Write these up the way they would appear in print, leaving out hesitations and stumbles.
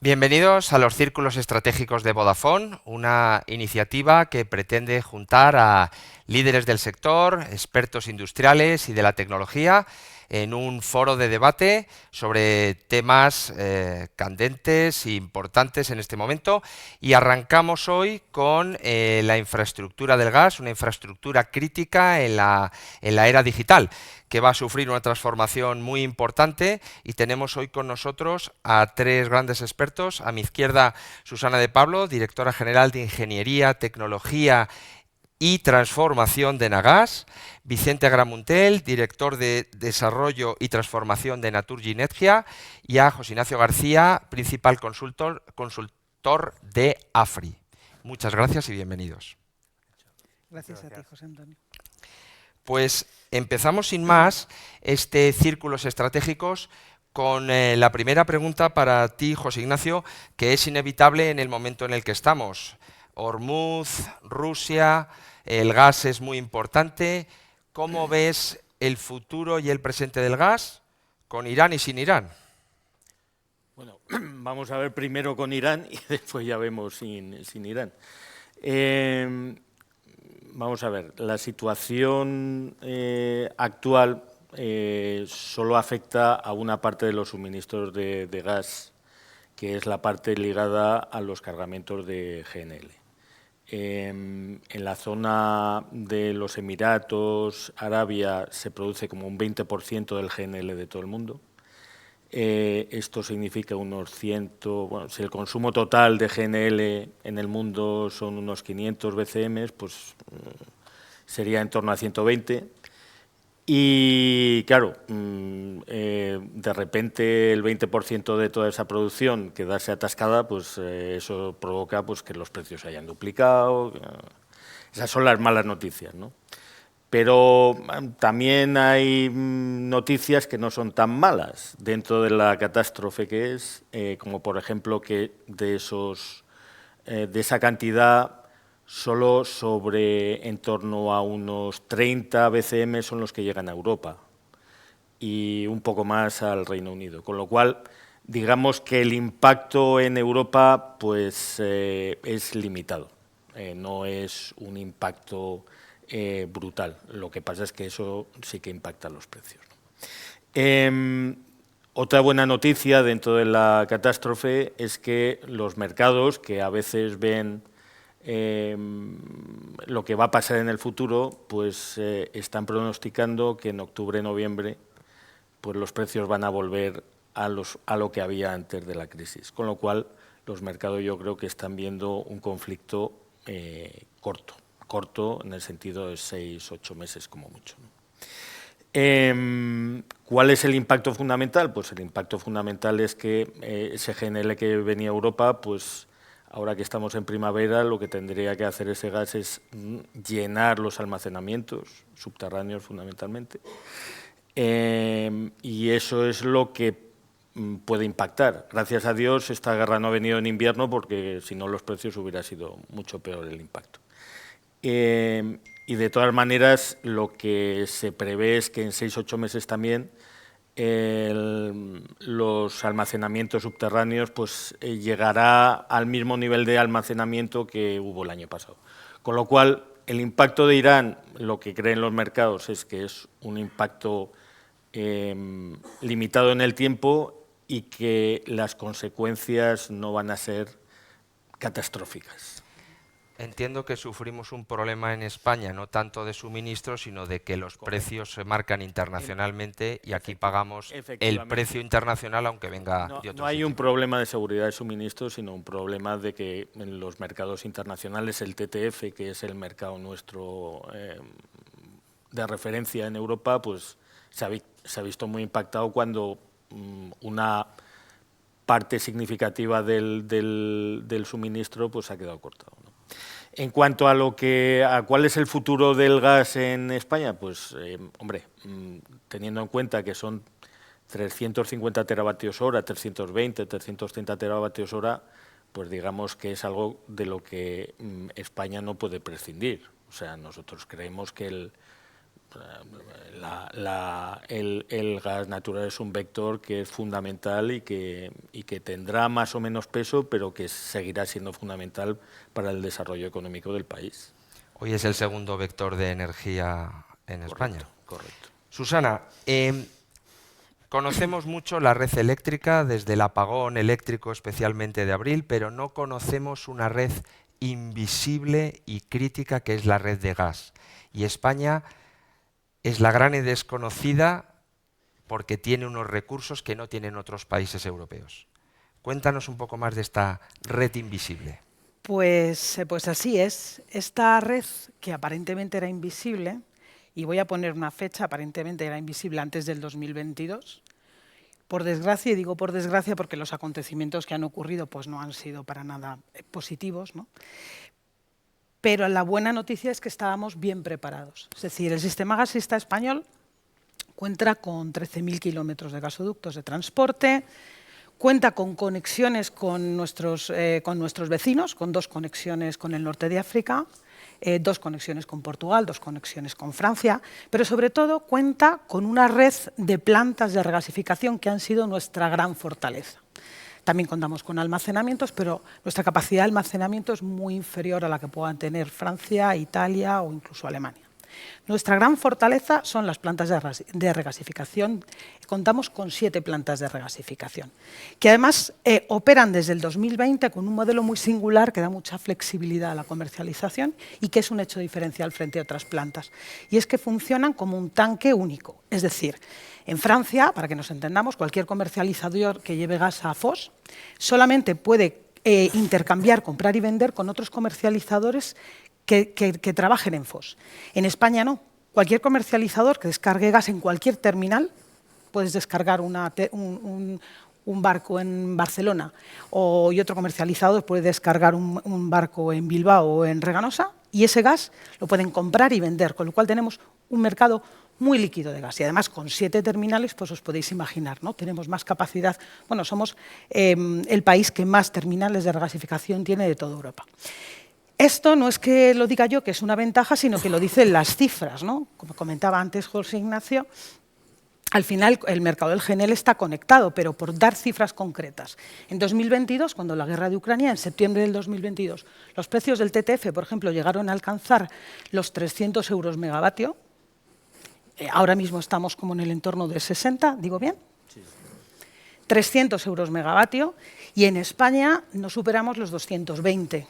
Bienvenidos a los Círculos Estratégicos de Vodafone, una iniciativa que pretende juntar a líderes del sector, expertos industriales y de la tecnología en un foro de debate sobre temas candentes e importantes en este momento. Y arrancamos hoy con la infraestructura del gas, una infraestructura crítica en la era digital, que va a sufrir una transformación muy importante, y tenemos hoy con nosotros a tres grandes expertos. A mi izquierda, Susana de Pablo, directora general de Ingeniería, Tecnología y Transformación de Nagas; Vicente Agramuntel, director de Desarrollo y Transformación de Naturgy Energia; y a José Ignacio García, principal consultor de AFRI. Muchas gracias y bienvenidos. Gracias a ti, José Antonio. Pues empezamos sin más este Círculos Estratégicos con la primera pregunta para ti, José Ignacio, que es inevitable en el momento en el que estamos. Hormuz, Rusia, el gas es muy importante. ¿Cómo ves el futuro y el presente del gas con Irán y sin Irán? Bueno, vamos a ver primero con Irán y después ya vemos sin Irán. Vamos a ver, la situación actual solo afecta a una parte de los suministros de gas, que es la parte ligada a los cargamentos de GNL. En la zona de los Emiratos, Arabia, se produce como un 20% del GNL de todo el mundo. Esto significa unos 100, bueno, si el consumo total de GNL en el mundo son unos 500 BCM, pues sería en torno a 120. Y claro, de repente el 20% de toda esa producción quedarse atascada, pues eso provoca pues, que los precios se hayan duplicado. Esas son las malas noticias, ¿no? Pero también hay noticias que no son tan malas dentro de la catástrofe que es, como por ejemplo que de esa cantidad solo sobre en torno a unos 30 BCM son los que llegan a Europa y un poco más al Reino Unido, con lo cual digamos que el impacto en Europa pues es limitado, no es un impacto brutal. Lo que pasa es que eso sí que impacta los precios, ¿no? Otra buena noticia dentro de la catástrofe es que los mercados, que a veces ven lo que va a pasar en el futuro, pues están pronosticando que en octubre-noviembre pues los precios van a volver a lo que había antes de la crisis. Con lo cual, los mercados yo creo que están viendo un conflicto corto en el sentido de 6-8 meses como mucho, ¿no? ¿Cuál es el impacto fundamental? Pues el impacto fundamental es que ese GNL que venía a Europa, pues ahora que estamos en primavera, lo que tendría que hacer ese gas es llenar los almacenamientos subterráneos fundamentalmente, y eso es lo que puede impactar. Gracias a Dios esta guerra no ha venido en invierno, porque si no los precios hubiera sido mucho peor el impacto. Y de todas maneras, lo que se prevé es que en 6-8 meses también los almacenamientos subterráneos pues, llegará al mismo nivel de almacenamiento que hubo el año pasado. Con lo cual, el impacto de Irán, lo que creen los mercados es que es un impacto limitado en el tiempo y que las consecuencias no van a ser catastróficas. Entiendo que sufrimos un problema en España, no tanto de suministro, sino de que los precios se marcan internacionalmente y aquí pagamos el precio internacional aunque venga de otro sitio. No hay un problema de seguridad de suministro, sino un problema de que en los mercados internacionales el TTF, que es el mercado nuestro de referencia en Europa, pues se ha visto muy impactado cuando una parte significativa del suministro pues ha quedado cortado, ¿no? En cuanto a cuál es el futuro del gas en España, pues, hombre, teniendo en cuenta que son 350 teravatios hora, 320, 330 teravatios hora, pues digamos que es algo de lo que España no puede prescindir. O sea, nosotros creemos que El gas natural es un vector que es fundamental y que tendrá más o menos peso, pero que seguirá siendo fundamental para el desarrollo económico del país. Hoy es el segundo vector de energía en España. Correcto. Susana, conocemos mucho la red eléctrica desde el apagón eléctrico, especialmente de abril, pero no conocemos una red invisible y crítica que es la red de gas. Y España es la gran y desconocida porque tiene unos recursos que no tienen otros países europeos. Cuéntanos un poco más de esta red invisible. Pues así es. Esta red, que aparentemente era invisible, y voy a poner una fecha, aparentemente era invisible antes del 2022, por desgracia, y digo por desgracia porque los acontecimientos que han ocurrido pues no han sido para nada positivos, ¿no? Pero la buena noticia es que estábamos bien preparados. Es decir, el sistema gasista español cuenta con 13.000 kilómetros de gasoductos de transporte, cuenta con conexiones con nuestros vecinos, con 2 conexiones con el norte de África, 2 conexiones con Portugal, 2 conexiones con Francia, pero sobre todo cuenta con una red de plantas de regasificación que han sido nuestra gran fortaleza. También contamos con almacenamientos, pero nuestra capacidad de almacenamiento es muy inferior a la que puedan tener Francia, Italia o incluso Alemania. Nuestra gran fortaleza son las plantas de regasificación. Contamos con 7 plantas de regasificación, que además operan desde el 2020 con un modelo muy singular que da mucha flexibilidad a la comercialización y que es un hecho diferencial frente a otras plantas. Y es que funcionan como un tanque único. Es decir, en Francia, para que nos entendamos, cualquier comercializador que lleve gas a Foix solamente puede intercambiar, comprar y vender con otros comercializadores que trabajen en Foix. En España no. Cualquier comercializador que descargue gas en cualquier terminal, puedes descargar un barco en Barcelona y otro comercializador puede descargar un barco en Bilbao o en Reganosa y ese gas lo pueden comprar y vender, con lo cual tenemos un mercado muy líquido de gas y además con 7 terminales, pues os podéis imaginar, ¿no? Tenemos más capacidad, bueno, somos el país que más terminales de regasificación tiene de toda Europa. Esto no es que lo diga yo, que es una ventaja, sino que lo dicen las cifras, ¿no? Como comentaba antes José Ignacio, al final el mercado del GNL está conectado, pero por dar cifras concretas. En 2022, cuando la guerra de Ucrania, en septiembre del 2022, los precios del TTF, por ejemplo, llegaron a alcanzar los 300 euros megavatio. Ahora mismo estamos como en el entorno de 60, ¿digo bien? Sí. 300 euros megavatio y en España no superamos los 220.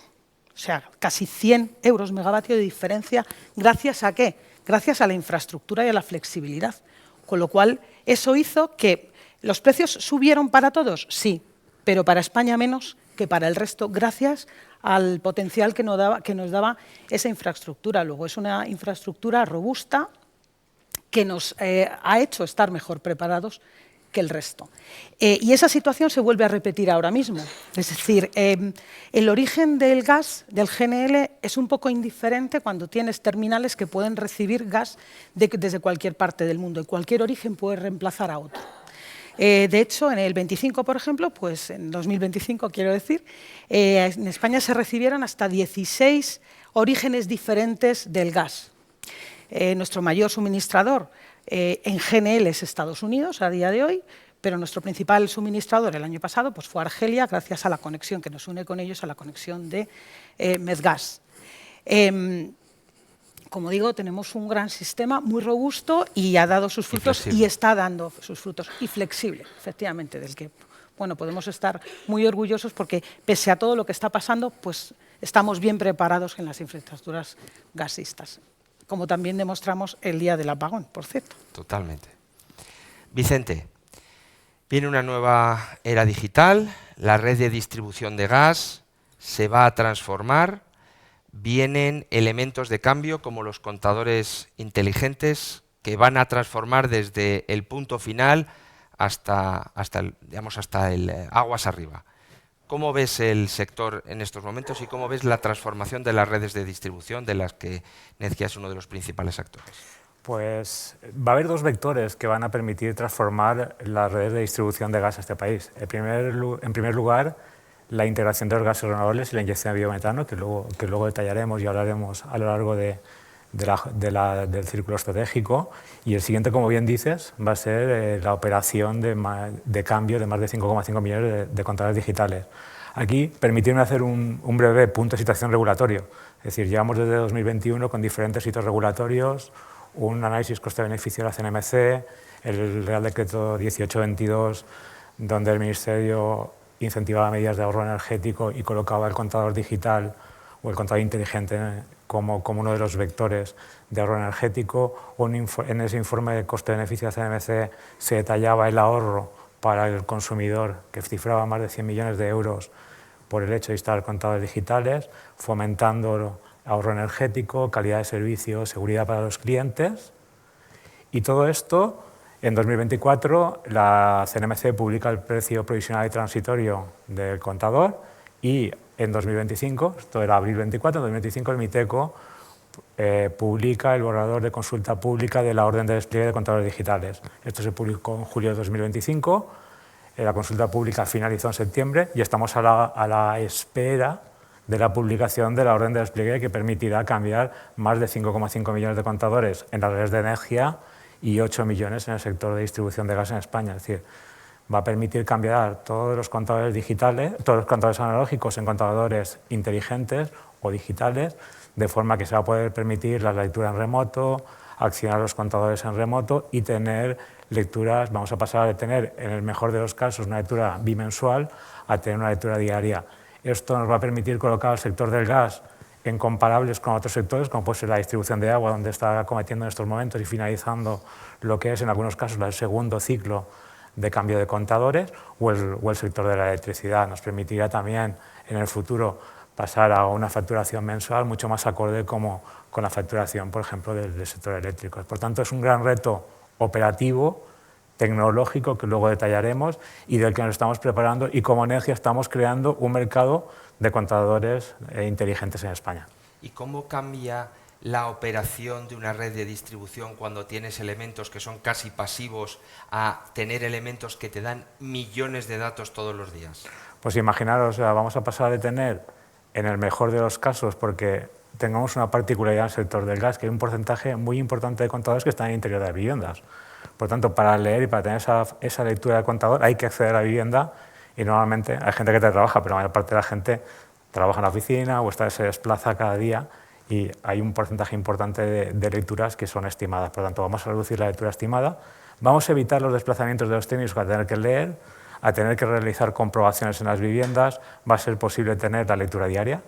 O sea, casi 100 euros megavatio de diferencia. ¿Gracias a qué? Gracias a la infraestructura y a la flexibilidad. Con lo cual, eso hizo que los precios subieron para todos, sí, pero para España menos que para el resto, gracias al potencial que nos daba esa infraestructura. Luego, es una infraestructura robusta que nos ha hecho estar mejor preparados que el resto. Y esa situación se vuelve a repetir ahora mismo. Es decir, el origen del gas, del GNL, es un poco indiferente cuando tienes terminales que pueden recibir gas desde cualquier parte del mundo y cualquier origen puede reemplazar a otro. De hecho, en el 25, por ejemplo, pues en 2025, quiero decir, en España se recibieron hasta 16 orígenes diferentes del gas. Nuestro mayor suministrador en GNL es Estados Unidos a día de hoy, pero nuestro principal suministrador el año pasado pues fue Argelia, gracias a la conexión que nos une con ellos, a la conexión de Medgas. Como digo, tenemos un gran sistema muy robusto y ha dado sus frutos y está dando sus frutos. Y flexible, efectivamente, del que bueno, podemos estar muy orgullosos porque pese a todo lo que está pasando, pues estamos bien preparados en las infraestructuras gasistas, como también demostramos el día del apagón, por cierto. Totalmente. Vicente, viene una nueva era digital, la red de distribución de gas se va a transformar, vienen elementos de cambio como los contadores inteligentes que van a transformar desde el punto final hasta el aguas arriba. ¿Cómo ves el sector en estos momentos y cómo ves la transformación de las redes de distribución de las que Nedgia es uno de los principales actores? Pues va a haber 2 vectores que van a permitir transformar las redes de distribución de gas a este país. En primer lugar, la integración de los gases renovables y la inyección de biometano, que luego detallaremos y hablaremos a lo largo de del círculo estratégico, y el siguiente, como bien dices, va a ser la operación de cambio de más de 5,5 millones de contadores digitales. Aquí permitirme hacer un breve punto de situación regulatorio. Es decir, llevamos desde 2021 con diferentes hitos regulatorios, un análisis coste-beneficio de la CNMC, el Real Decreto 1822, donde el Ministerio incentivaba medidas de ahorro energético y colocaba el contador digital o el contador inteligente como uno de los vectores de ahorro energético. En ese informe de coste-beneficio de CNMC se detallaba el ahorro para el consumidor, que cifraba más de 100 millones de euros por el hecho de instalar contadores digitales, fomentando ahorro energético, calidad de servicio, seguridad para los clientes. Y todo esto, en 2024, la CNMC publica el precio provisional y transitorio del contador, y en 2025, esto era abril 24, en 2025 el MITECO publica el borrador de consulta pública de la orden de despliegue de contadores digitales. Esto se publicó en julio de 2025, la consulta pública finalizó en septiembre y estamos a la espera de la publicación de la orden de despliegue que permitirá cambiar más de 5,5 millones de contadores en las redes de energía y 8 millones en el sector de distribución de gas en España. Es decir, va a permitir cambiar todos los contadores digitales, todos los contadores analógicos en contadores inteligentes o digitales, de forma que se va a poder permitir la lectura en remoto, accionar los contadores en remoto y tener lecturas. Vamos a pasar de tener, en el mejor de los casos, una lectura bimensual a tener una lectura diaria. Esto nos va a permitir colocar al sector del gas en comparables con otros sectores, como puede ser la distribución de agua, donde está cometiendo en estos momentos y finalizando lo que es, en algunos casos, el segundo ciclo de cambio de contadores, o el sector de la electricidad. Nos permitirá también, en el futuro, pasar a una facturación mensual mucho más acorde con la facturación, por ejemplo, del sector eléctrico. Por tanto, es un gran reto operativo, tecnológico, que luego detallaremos y del que nos estamos preparando, y como Energia estamos creando un mercado de contadores inteligentes en España. ¿Y cómo cambia la operación de una red de distribución cuando tienes elementos que son casi pasivos a tener elementos que te dan millones de datos todos los días? Pues imaginaros, vamos a pasar de tener, en el mejor de los casos, porque tengamos una particularidad en el sector del gas, que hay un porcentaje muy importante de contadores que están en el interior de las viviendas. Por tanto, para leer y para tener esa lectura del contador hay que acceder a la vivienda, y normalmente hay gente que trabaja, pero la mayor parte de la gente trabaja en la oficina o se desplaza cada día, y hay un porcentaje importante de lecturas que son estimadas. Por tanto, vamos a reducir la lectura estimada, vamos a evitar los desplazamientos de los técnicos a tener que leer, a tener que realizar comprobaciones en las viviendas. Va a ser posible tener la lectura diaria,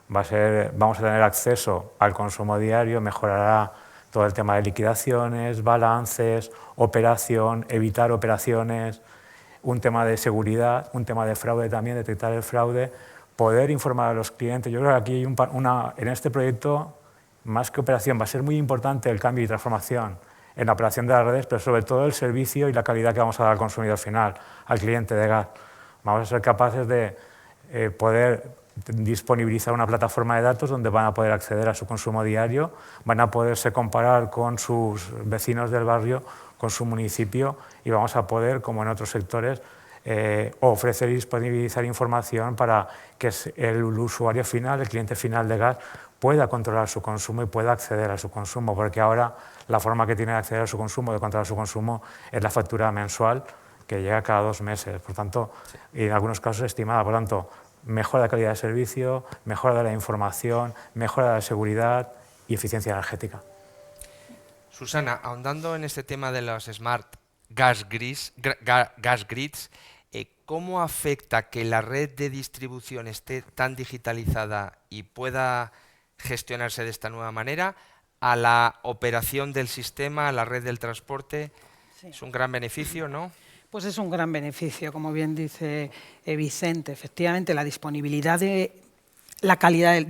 vamos a tener acceso al consumo diario, mejorará todo el tema de liquidaciones, balances, operación, evitar operaciones, un tema de seguridad, un tema de fraude también, detectar el fraude, poder informar a los clientes. Yo creo que aquí hay en este proyecto, más que operación, va a ser muy importante el cambio y transformación en la operación de las redes, pero sobre todo el servicio y la calidad que vamos a dar al consumidor final, al cliente de gas. Vamos a ser capaces de poder disponibilizar una plataforma de datos donde van a poder acceder a su consumo diario, van a poderse comparar con sus vecinos del barrio, con su municipio, y vamos a poder, como en otros sectores, ofrecer y disponibilizar información para que el usuario final, el cliente final de gas, pueda controlar su consumo y pueda acceder a su consumo, porque ahora la forma que tiene de acceder a su consumo, de controlar su consumo, es la factura mensual, que llega cada 2 meses, por tanto, y en algunos casos estimada. Por tanto, mejora de calidad de servicio, mejora de la información, mejora de la seguridad y eficiencia energética. Susana, ahondando en este tema de los Smart Gas Grids, ¿cómo afecta que la red de distribución esté tan digitalizada y pueda gestionarse de esta nueva manera a la operación del sistema, a la red del transporte? Sí. Es un gran beneficio, ¿no? Pues es un gran beneficio, como bien dice Vicente. Efectivamente, la disponibilidad de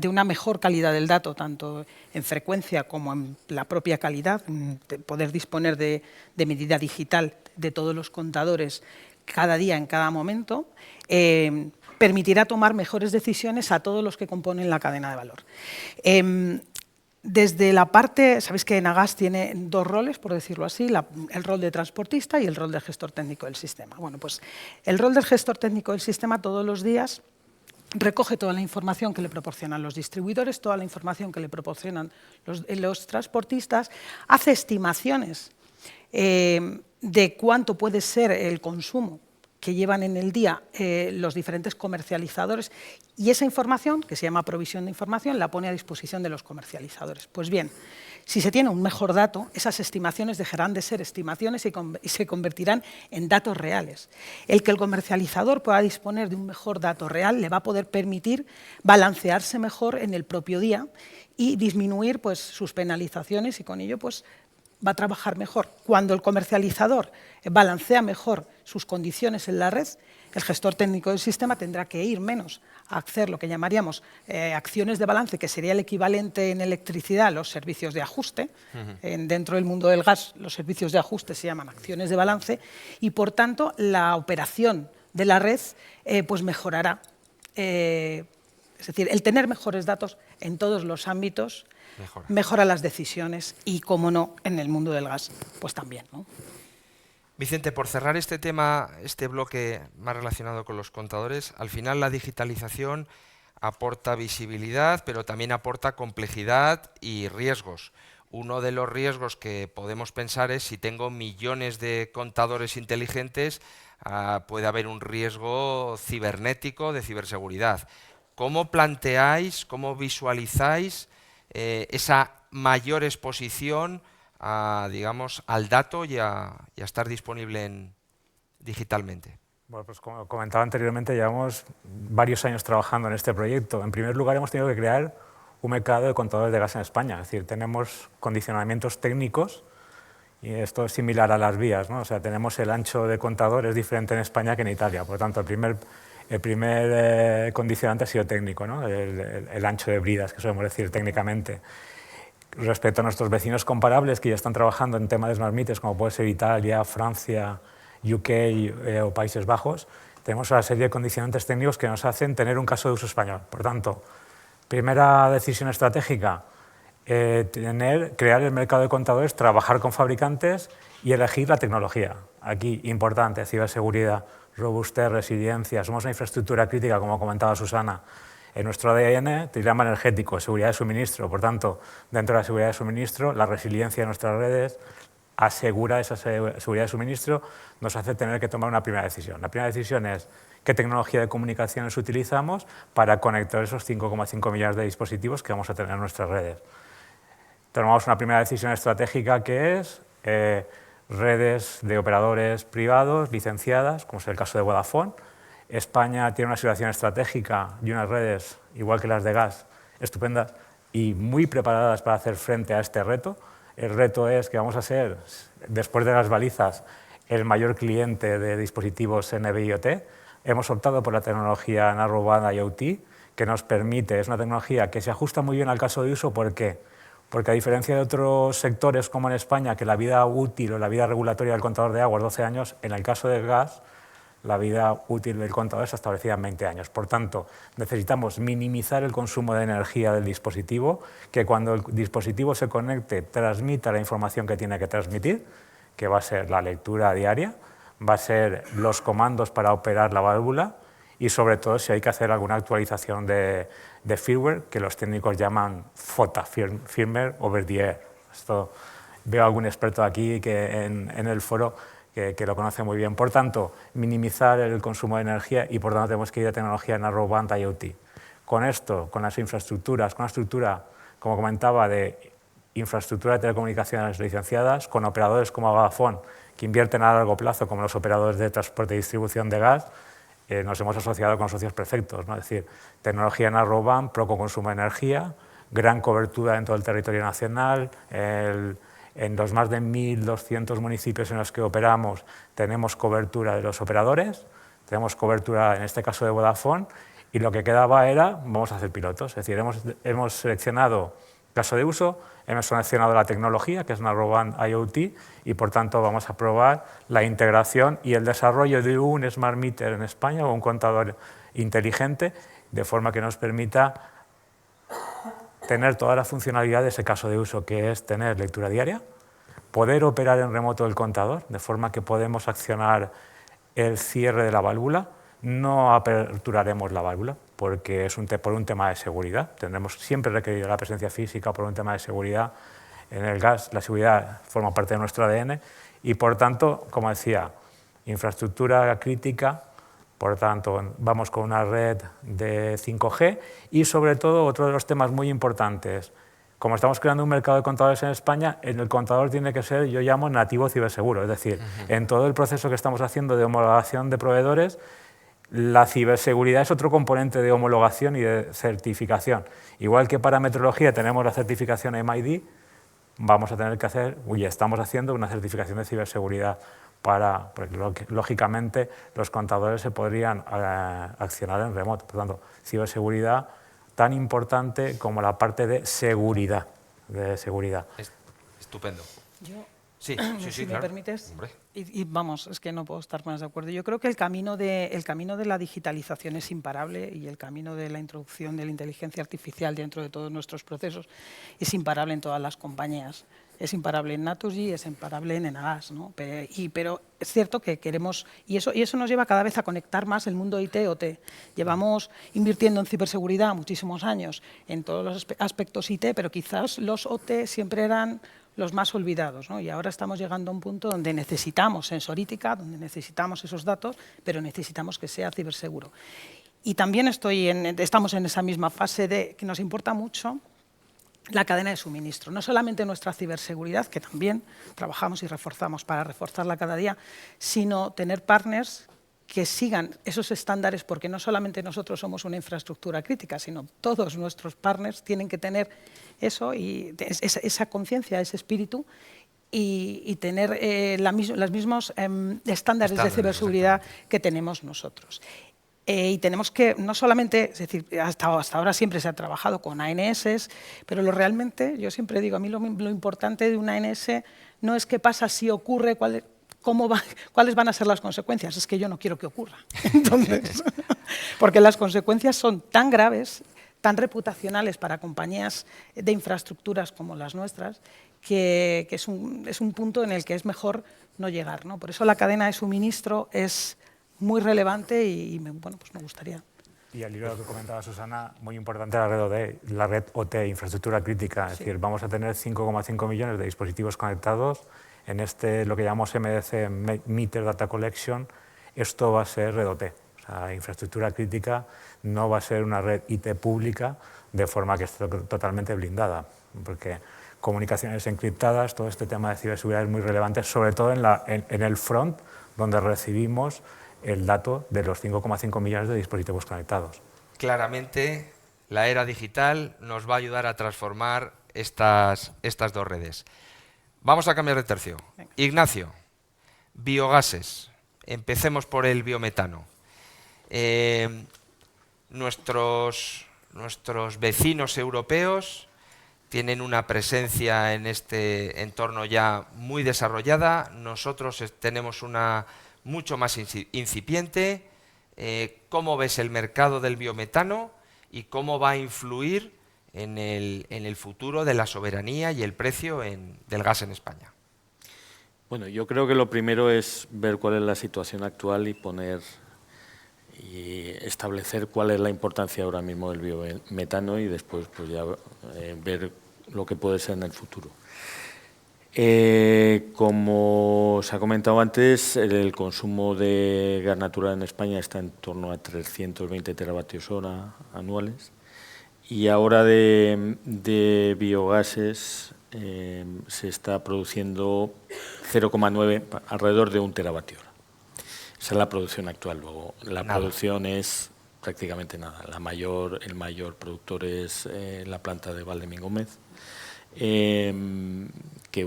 una mejor calidad del dato, tanto en frecuencia como en la propia calidad, de poder disponer de medida digital de todos los contadores cada día, en cada momento, permitirá tomar mejores decisiones a todos los que componen la cadena de valor. Desde la parte, sabéis que Enagas tiene 2 roles, por decirlo así, el rol de transportista y el rol de gestor técnico del sistema. Bueno, pues el rol del gestor técnico del sistema todos los días recoge toda la información que le proporcionan los distribuidores, toda la información que le proporcionan los transportistas, hace estimaciones de cuánto puede ser el consumo que llevan en el día los diferentes comercializadores, y esa información, que se llama provisión de información, la pone a disposición de los comercializadores. Pues bien, si se tiene un mejor dato, esas estimaciones dejarán de ser estimaciones y se convertirán en datos reales. El que el comercializador pueda disponer de un mejor dato real le va a poder permitir balancearse mejor en el propio día y disminuir pues, sus penalizaciones, y con ello pues, va a trabajar mejor. Cuando el comercializador balancea mejor sus condiciones en la red, el gestor técnico del sistema tendrá que ir menos a hacer lo que llamaríamos acciones de balance, que sería el equivalente en electricidad a los servicios de ajuste. Dentro del mundo del gas, los servicios de ajuste se llaman acciones de balance, y por tanto la operación de la red pues mejorará. Es decir, el tener mejores datos en todos los ámbitos mejora las decisiones, y, como no, en el mundo del gas, pues también, ¿no? Vicente, por cerrar este tema, este bloque más relacionado con los contadores, al final la digitalización aporta visibilidad, pero también aporta complejidad y riesgos. Uno de los riesgos que podemos pensar es, si tengo millones de contadores inteligentes, puede haber un riesgo cibernético de ciberseguridad. ¿Cómo planteáis, cómo visualizáis esa mayor exposición digamos, al dato y a estar disponible digitalmente? Bueno, pues como comentaba anteriormente, llevamos varios años trabajando en este proyecto. En primer lugar, hemos tenido que crear un mercado de contadores de gas en España. Es decir, tenemos condicionamientos técnicos, y esto es similar a las vías, ¿no? O sea, tenemos el ancho de contadores diferente en España que en Italia. Por lo tanto, el primer condicionante ha sido técnico, ¿no? El ancho de bridas, que solemos decir técnicamente. Respecto a nuestros vecinos comparables que ya están trabajando en temas de smart meters, como puede ser Italia, Francia, UK o Países Bajos, tenemos una serie de condicionantes técnicos que nos hacen tener un caso de uso español. Por tanto, primera decisión estratégica, crear el mercado de contadores, trabajar con fabricantes y elegir la tecnología. Aquí, importante, ciberseguridad, robustez, resiliencia. Somos una infraestructura crítica, como comentaba Susana. En nuestro ADN, trigrama energético, seguridad de suministro. Por tanto, dentro de la seguridad de suministro, la resiliencia de nuestras redes asegura esa seguridad de suministro, nos hace tener que tomar una primera decisión. La primera decisión es qué tecnología de comunicaciones utilizamos para conectar esos 5,5 millones de dispositivos que vamos a tener en nuestras redes. Tomamos una primera decisión estratégica, que es redes de operadores privados licenciadas, como es el caso de Vodafone. España tiene una situación estratégica y unas redes, igual que las de gas, estupendas y muy preparadas para hacer frente a este reto. El reto es que vamos a ser, después de las balizas, el mayor cliente de dispositivos NB-IoT. Hemos optado por la tecnología Narrowband IoT, que nos permite, es una tecnología que se ajusta muy bien al caso de uso. ¿Por qué? Porque, a diferencia de otros sectores como en España, que la vida útil o la vida regulatoria del contador de agua es 12 años, en el caso del gas, la vida útil del contador está establecida en 20 años. Por tanto, necesitamos minimizar el consumo de energía del dispositivo, que cuando el dispositivo se conecte transmita la información que tiene que transmitir, que va a ser la lectura diaria, va a ser los comandos para operar la válvula y, sobre todo, si hay que hacer alguna actualización de firmware, que los técnicos llaman FOTA, Firmware Over the Air. Esto, veo a algún experto aquí que en el foro que lo conoce muy bien. Por tanto, minimizar el consumo de energía, y por tanto tenemos que ir a tecnología Narrowband IoT. Con esto, con las infraestructuras, con una estructura, como comentaba, de infraestructura de telecomunicaciones licenciadas, con operadores como Vodafone, que invierten a largo plazo, como los operadores de transporte y distribución de gas, nos hemos asociado con socios perfectos, ¿no? Es decir, tecnología Narrowband, poco consumo de energía, gran cobertura dentro del territorio nacional. En los más de 1.200 municipios en los que operamos tenemos cobertura de los operadores, tenemos cobertura, en este caso, de Vodafone, y lo que quedaba era, vamos a hacer pilotos. Es decir, hemos seleccionado caso de uso, hemos seleccionado la tecnología, que es Narrowband IoT, y por tanto vamos a probar la integración y el desarrollo de un smart meter en España, o un contador inteligente, de forma que nos permita tener toda la funcionalidad de ese caso de uso, que es tener lectura diaria, poder operar en remoto el contador, de forma que podemos accionar el cierre de la válvula. No aperturaremos la válvula, porque es por un tema de seguridad. Tendremos siempre requerido la presencia física por un tema de seguridad. En el gas la seguridad forma parte de nuestro ADN y, por tanto, como decía, infraestructura crítica. Por tanto, vamos con una red de 5G y, sobre todo, otro de los temas muy importantes. Como estamos creando un mercado de contadores en España, el contador tiene que ser, yo llamo, nativo ciberseguro. Es decir, en todo el proceso que estamos haciendo de homologación de proveedores, la ciberseguridad es otro componente de homologación y de certificación. Igual que para metrología tenemos la certificación MID, vamos a tener que hacer, estamos haciendo una certificación de ciberseguridad porque lógicamente los contadores se podrían accionar en remoto. Por tanto, ciberseguridad tan importante como la parte de seguridad. Estupendo. Yo, Sí, si me claro. permites, Hombre. y vamos, es que no puedo estar más de acuerdo. Yo creo que el camino de la digitalización es imparable y el camino de la introducción de la inteligencia artificial dentro de todos nuestros procesos es imparable en todas las compañías. Es imparable en Naturgy, es imparable en Enagás, ¿no? Pero es cierto que queremos, y eso nos lleva cada vez a conectar más el mundo IT-OT. Llevamos invirtiendo en ciberseguridad muchísimos años en todos los aspectos IT, pero quizás los OT siempre eran los más olvidados, ¿no? Y ahora estamos llegando a un punto donde necesitamos sensorítica, donde necesitamos esos datos, pero necesitamos que sea ciberseguro. Y también estamos en esa misma fase de que nos importa mucho la cadena de suministro. No solamente nuestra ciberseguridad, que también trabajamos y reforzamos para reforzarla cada día, sino tener partners que sigan esos estándares, porque no solamente nosotros somos una infraestructura crítica, sino todos nuestros partners tienen que tener eso y esa conciencia, ese espíritu y tener los mismos estándares de ciberseguridad que tenemos nosotros. Y tenemos que, no solamente, es decir, hasta ahora siempre se ha trabajado con ANS, pero realmente, yo siempre digo, a mí lo importante de una ANS no es qué pasa si ocurre, cuáles van a ser las consecuencias, es que yo no quiero que ocurra. Entonces, porque las consecuencias son tan graves, tan reputacionales para compañías de infraestructuras como las nuestras, que es un punto en el que es mejor no llegar, ¿no? Por eso la cadena de suministro es muy relevante y bueno, pues me gustaría. Y al hilo de lo que comentaba Susana, muy importante la red OT, infraestructura crítica. Es decir, vamos a tener 5,5 millones de dispositivos conectados. En lo que llamamos MDC, Meter Data Collection, esto va a ser red OT. O sea, infraestructura crítica no va a ser una red IT pública de forma que esté totalmente blindada. Porque comunicaciones encriptadas, todo este tema de ciberseguridad es muy relevante, sobre todo en el front, donde recibimos el dato de los 5,5 millones de dispositivos conectados. Claramente, la era digital nos va a ayudar a transformar estas dos redes. Vamos a cambiar de tercio. Venga. Ignacio, biogases. Empecemos por el biometano. Nuestros vecinos europeos tienen una presencia en este entorno ya muy desarrollada. Nosotros tenemos una mucho más incipiente. ¿Cómo ves el mercado del biometano y cómo va a influir en el futuro de la soberanía y el precio del gas en España? Bueno, yo creo que lo primero es ver cuál es la situación actual y establecer cuál es la importancia ahora mismo del biometano y después pues ya ver lo que puede ser en el futuro. Como se ha comentado antes, el consumo de gas natural en España está en torno a 320 teravatios hora anuales y ahora de biogases se está produciendo 0,9, alrededor de 1 teravatio hora. Esa es la producción actual. Luego, la producción es prácticamente nada. El mayor productor es la planta de Valdemín-Gómez, que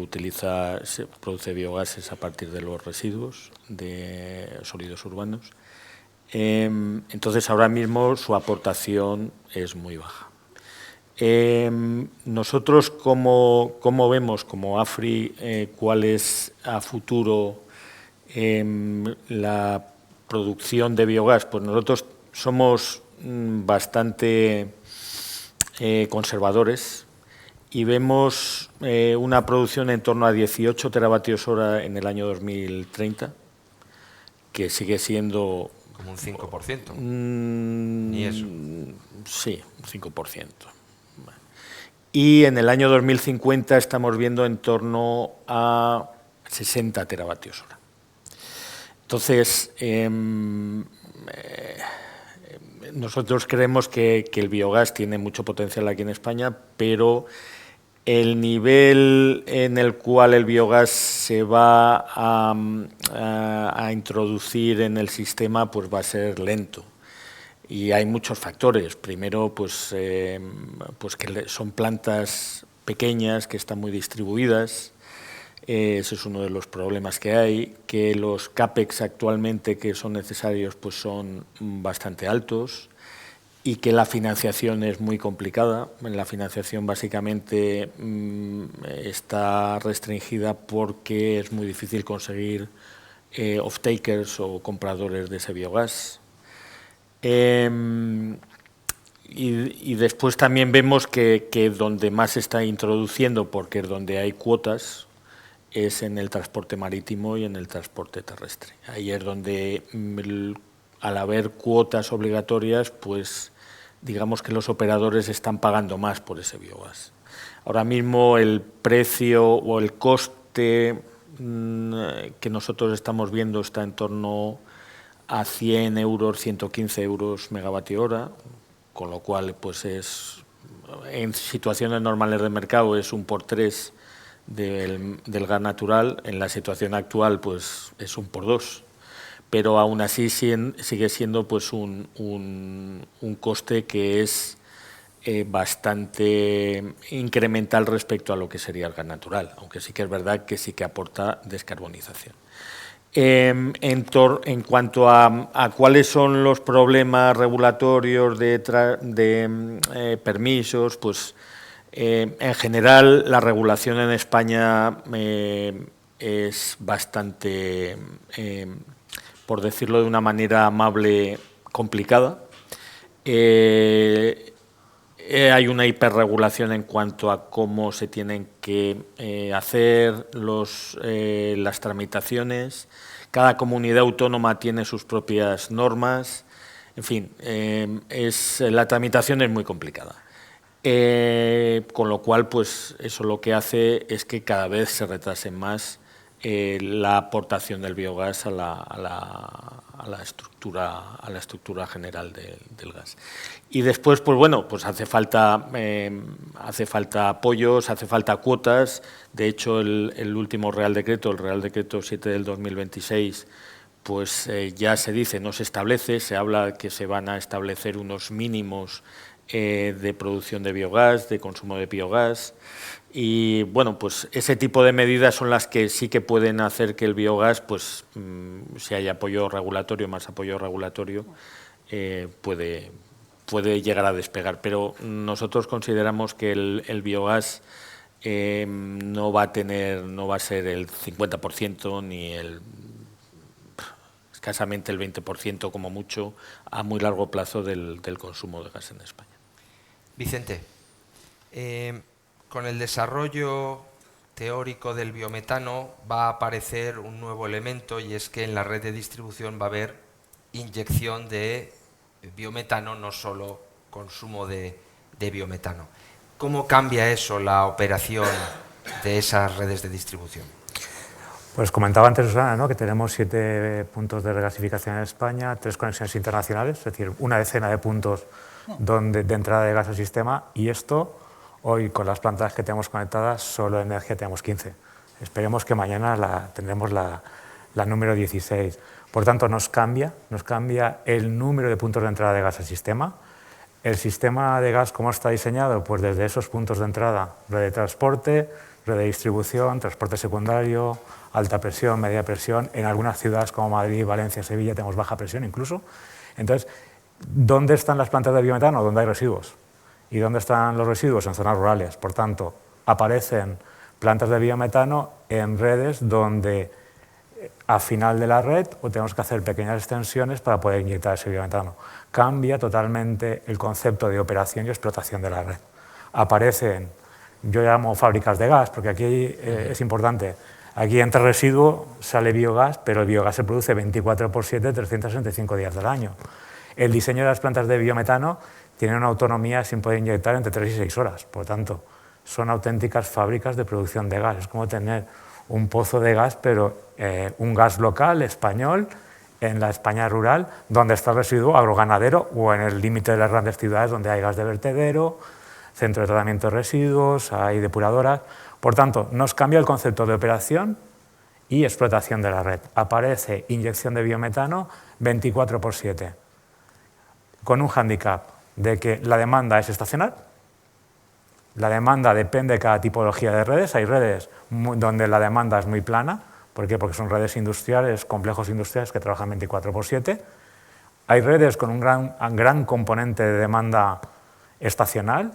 produce biogases a partir de los residuos de sólidos urbanos. Entonces, ahora mismo su aportación es muy baja. Nosotros, ¿cómo vemos como AFRI cuál es a futuro la producción de biogás? Pues nosotros somos bastante conservadores y vemos una producción en torno a 18 teravatios hora en el año 2030, que sigue siendo como un 5%. Ni eso. Sí, un 5%. Y en el año 2050 estamos viendo en torno a 60 teravatios hora. Entonces, nosotros creemos que el biogás tiene mucho potencial aquí en España, pero el nivel en el cual el biogás se va a introducir en el sistema pues va a ser lento. Y hay muchos factores. Primero, pues que son plantas pequeñas que están muy distribuidas. Ese es uno de los problemas que hay, que los CAPEX actualmente que son necesarios pues son bastante altos y que la financiación es muy complicada. La financiación básicamente está restringida porque es muy difícil conseguir off-takers o compradores de ese biogás. Y después también vemos que donde más se está introduciendo, porque es donde hay cuotas, es en el transporte marítimo y en el transporte terrestre. Ahí es donde, al haber cuotas obligatorias, pues digamos que los operadores están pagando más por ese biogás. Ahora mismo el precio o el coste que nosotros estamos viendo está en torno a 100 euros, 115 euros megavatio hora, con lo cual pues en situaciones normales de mercado es un por 3 del gas natural. En la situación actual pues es un por 2, pero aún así sigue siendo pues un coste que es bastante incremental respecto a lo que sería el gas natural, aunque sí que es verdad que sí que aporta descarbonización. En cuanto a cuáles son los problemas regulatorios de permisos, pues en general la regulación en España es bastante, por decirlo de una manera amable, complicada. Hay una hiperregulación en cuanto a cómo se tienen que hacer las tramitaciones. Cada comunidad autónoma tiene sus propias normas. En fin, la tramitación es muy complicada. Con lo cual, pues eso lo que hace es que cada vez se retrase más la aportación del biogás a la estructura general del gas. Y después, pues bueno, pues hace falta apoyos, hace falta cuotas. De hecho, el último Real Decreto, el Real Decreto 7 del 2026, pues ya se dice, no se establece, se habla que se van a establecer unos mínimos de producción de biogás, de consumo de biogás. Y bueno, pues ese tipo de medidas son las que sí que pueden hacer que el biogás, pues si hay apoyo regulatorio, más apoyo regulatorio, puede llegar a despegar. Pero nosotros consideramos que el biogás no va a ser el 50% ni escasamente el 20% como mucho a muy largo plazo del consumo de gas en España. Vicente, con el desarrollo teórico del biometano va a aparecer un nuevo elemento, y es que en la red de distribución va a haber inyección de biometano, no solo consumo de biometano. ¿Cómo cambia eso la operación de esas redes de distribución? Pues comentaba antes Susana, ¿no?, que tenemos 7 puntos de regasificación en España, 3 conexiones internacionales, es decir, una decena de puntos de entrada de gas al sistema, y esto, hoy con las plantas que tenemos conectadas, solo en energía tenemos 15. Esperemos que mañana tendremos la número 16. Por tanto, nos cambia el número de puntos de entrada de gas al sistema. El sistema de gas, ¿cómo está diseñado? Pues desde esos puntos de entrada, red de transporte, red de distribución, transporte secundario, alta presión, media presión. En algunas ciudades como Madrid, Valencia, Sevilla tenemos baja presión incluso. Entonces, ¿dónde están las plantas de biometano? Donde hay residuos. ¿Y dónde están los residuos? En zonas rurales. Por tanto, aparecen plantas de biometano en redes donde a final de la red tenemos que hacer pequeñas extensiones para poder inyectar ese biometano. Cambia totalmente el concepto de operación y explotación de la red. Aparecen, yo llamo fábricas de gas, porque aquí es importante, Aquí entre residuo sale biogás, pero el biogás se produce 24/7, 365 días del año. El diseño de las plantas de biometano tiene una autonomía sin poder inyectar entre 3 y 6 horas. Por lo tanto, son auténticas fábricas de producción de gas. Es como tener un pozo de gas, pero un gas local, español, en la España rural, donde está el residuo agroganadero o en el límite de las grandes ciudades donde hay gas de vertedero, centro de tratamiento de residuos, hay depuradoras. Por tanto, nos cambia el concepto de operación y explotación de la red. Aparece inyección de biometano 24/7, con un hándicap de que la demanda es estacional. La demanda depende de cada tipología de redes. Hay redes donde la demanda es muy plana. ¿Por qué? Porque son redes industriales, complejos industriales que trabajan 24/7. Hay redes con un gran componente de demanda estacional,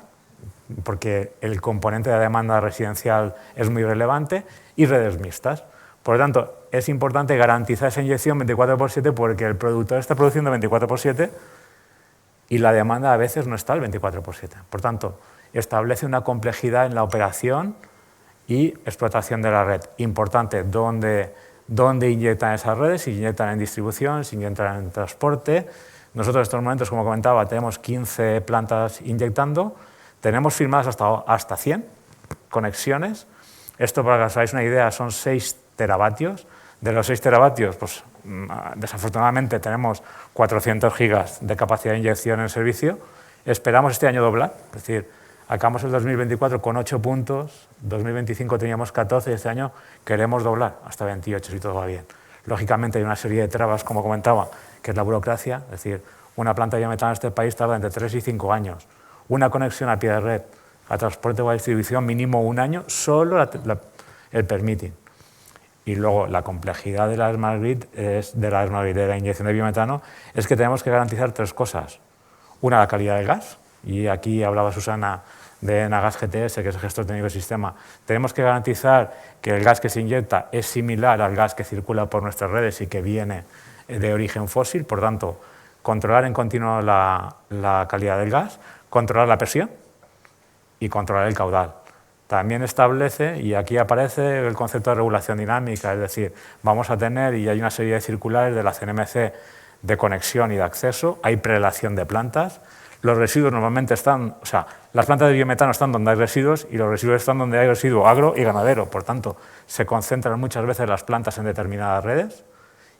porque el componente de demanda residencial es muy relevante, y redes mixtas. Por lo tanto, es importante garantizar esa inyección 24/7 porque el productor está produciendo 24/7 y la demanda a veces no está al 24/7. Por tanto, establece una complejidad en la operación y explotación de la red. Importante dónde inyectan esas redes, si inyectan en distribución, si inyectan en transporte. Nosotros en estos momentos, como comentaba, tenemos 15 plantas inyectando, tenemos firmadas hasta 100 conexiones. Esto, para que os hagáis una idea, son 6 teravatios. De los 6 teravatios, pues, desafortunadamente tenemos 400 gigas de capacidad de inyección en servicio. Esperamos este año doblar, es decir, acabamos el 2024 con 8 puntos, 2025 teníamos 14 y este año queremos doblar hasta 28 si todo va bien. Lógicamente hay una serie de trabas, como comentaba, que es la burocracia, es decir, una planta de biometano en este país tarda entre 3 y 5 años. Una conexión a pie de red, a transporte o a distribución, mínimo 1 año, solo el permitting. Y luego la complejidad de la Smart Grid, de la inyección de biometano, es que tenemos que garantizar 3 cosas. Una, la calidad del gas, y aquí hablaba Susana de Enagas GTS, que es el gestor técnico del sistema. Tenemos que garantizar que el gas que se inyecta es similar al gas que circula por nuestras redes y que viene de origen fósil. Por tanto, controlar en continuo la calidad del gas, controlar la presión y controlar el caudal. También establece, y aquí aparece el concepto de regulación dinámica, es decir, vamos a tener, y hay una serie de circulares de la CNMC de conexión y de acceso, hay prelación de plantas. Los residuos normalmente están, o sea, las plantas de biometano están donde hay residuos y los residuos están donde hay residuo agro y ganadero. Por tanto, se concentran muchas veces las plantas en determinadas redes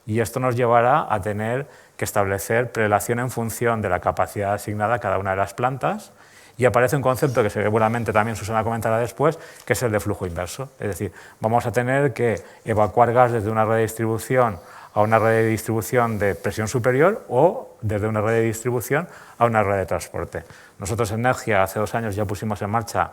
y esto nos llevará a tener que establecer prelación en función de la capacidad asignada a cada una de las plantas. Y aparece un concepto que seguramente también Susana comentará después, que es el de flujo inverso. Es decir, vamos a tener que evacuar gas desde una red de distribución a una red de distribución de presión superior o desde una red de distribución a una red de transporte. Nosotros en Nergia hace 2 años ya pusimos en marcha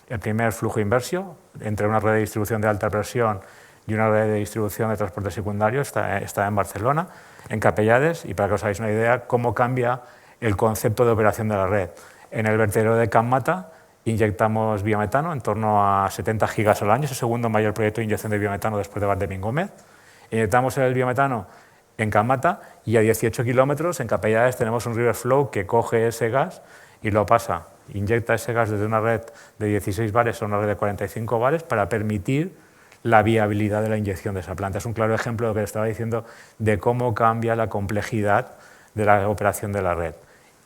el primer flujo inversio entre una red de distribución de alta presión y una red de distribución de transporte secundario. Está en Barcelona, en Capellades, y para que os hagáis una idea cómo cambia el concepto de operación de la red. En el vertedero de Can Mata inyectamos biometano en torno a 70 gigas al año, es el segundo mayor proyecto de inyección de biometano después de Valdemín Gómez. Inyectamos el biometano en Can Mata y a 18 kilómetros en Capellades tenemos un river flow que coge ese gas y lo pasa, inyecta ese gas desde una red de 16 bares a una red de 45 bares para permitir la viabilidad de la inyección de esa planta. Es un claro ejemplo de lo que estaba diciendo de cómo cambia la complejidad de la operación de la red.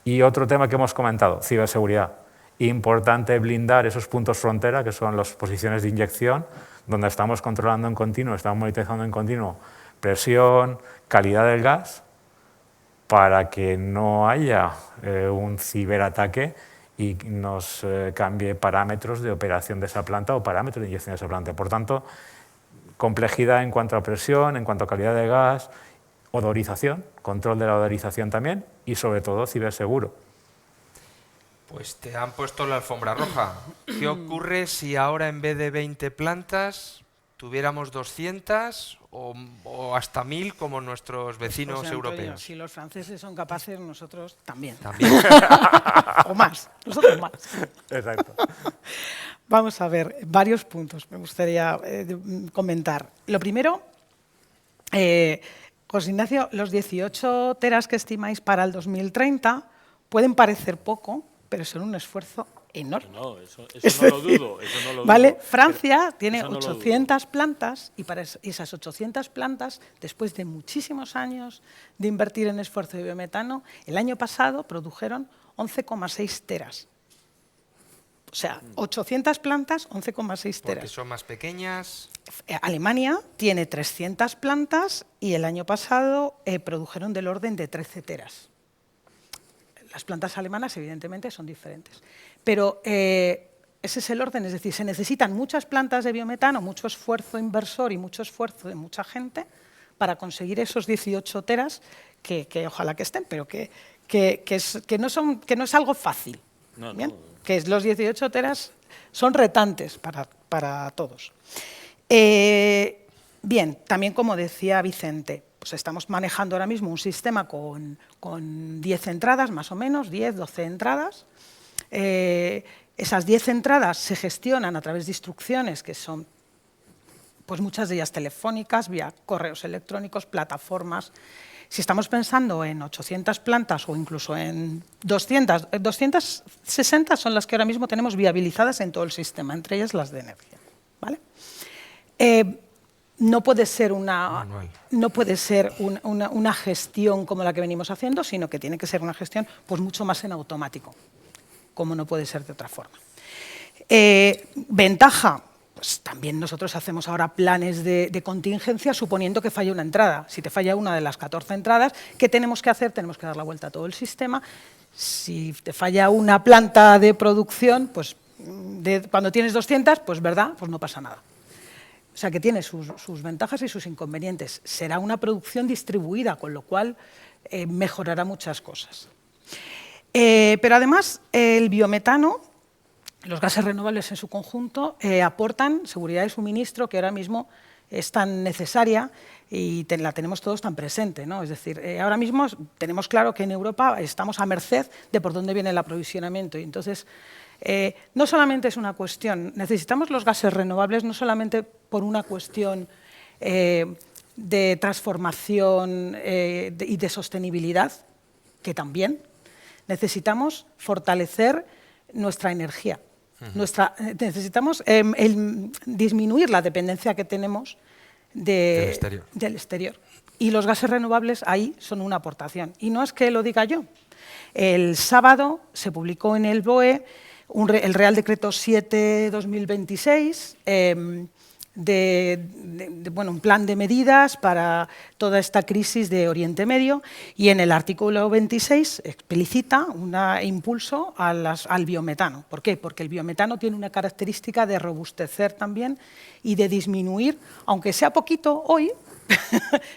Y otro tema que hemos comentado, ciberseguridad. Importante blindar esos puntos frontera, que son las posiciones de inyección, donde estamos controlando en continuo, estamos monitorizando en continuo presión, calidad del gas, para que no haya un ciberataque y nos cambie parámetros de operación de esa planta o parámetros de inyección de esa planta. Por tanto, complejidad en cuanto a presión, en cuanto a calidad de gas, odorización, control de la odorización también y sobre todo ciberseguro. Pues te han puesto la alfombra roja. ¿Qué ocurre si ahora en vez de 20 plantas tuviéramos 200 o hasta 1000 como nuestros vecinos José Antonio, europeos? si los franceses son capaces, nosotros también. También. O más, nosotros más. Exacto. Vamos a ver, varios puntos me gustaría comentar. Lo primero, José Ignacio, los 18 teras que estimáis para el 2030 pueden parecer poco, pero son un esfuerzo enorme. No, eso no lo dudo. Eso no lo ¿Vale? dudo. Francia tiene Eso no lo dudo. 800 plantas y para esas 800 plantas, después de muchísimos años de invertir en esfuerzo de biometano, el año pasado produjeron 11,6 teras. O sea, 800 plantas, 11,6 Porque teras. son más pequeñas. Alemania tiene 300 plantas y el año pasado produjeron del orden de 13 teras. Las plantas alemanas, evidentemente, son diferentes. Pero ese es el orden, es decir, se necesitan muchas plantas de biometano, mucho esfuerzo inversor y mucho esfuerzo de mucha gente para conseguir esos 18 teras, que ojalá que estén, pero que no es algo fácil. No, ¿bien? no. Que los 18 teras son retantes para todos. Bien, también como decía Vicente, pues estamos manejando ahora mismo un sistema con 10 entradas, más o menos, 10, 12 entradas. Esas 10 entradas se gestionan a través de instrucciones que son, pues muchas de ellas telefónicas, vía correos electrónicos, plataformas. Si estamos pensando en 800 plantas o incluso en 200, 260 son las que ahora mismo tenemos viabilizadas en todo el sistema, entre ellas las de energía. ¿Vale? No puede ser una gestión como la que venimos haciendo, sino que tiene que ser una gestión pues, mucho más en automático, como no puede ser de otra forma. Ventaja. Pues también nosotros hacemos ahora planes de contingencia suponiendo que falla una entrada. Si te falla una de las 14 entradas, ¿qué tenemos que hacer? Tenemos que dar la vuelta a todo el sistema. Si te falla una planta de producción, pues cuando tienes 200, pues verdad, pues no pasa nada. O sea que tiene sus ventajas y sus inconvenientes. Será una producción distribuida, con lo cual mejorará muchas cosas. Pero además el biometano, los gases renovables en su conjunto aportan seguridad de suministro que ahora mismo es tan necesaria y la tenemos todos tan presente, ¿no? Es decir, ahora mismo tenemos claro que en Europa estamos a merced de por dónde viene el aprovisionamiento y entonces no solamente es una cuestión, necesitamos los gases renovables no solamente por una cuestión de transformación y de sostenibilidad, que también necesitamos fortalecer nuestra energía. Necesitamos disminuir la dependencia que tenemos del exterior. Y los gases renovables ahí son una aportación. Y no es que lo diga yo. El sábado se publicó en el BOE el Real Decreto 7/2026, un plan de medidas para toda esta crisis de Oriente Medio y en el artículo 26 explicita un impulso al biometano. ¿Por qué? Porque el biometano tiene una característica de robustecer también y de disminuir, aunque sea poquito hoy,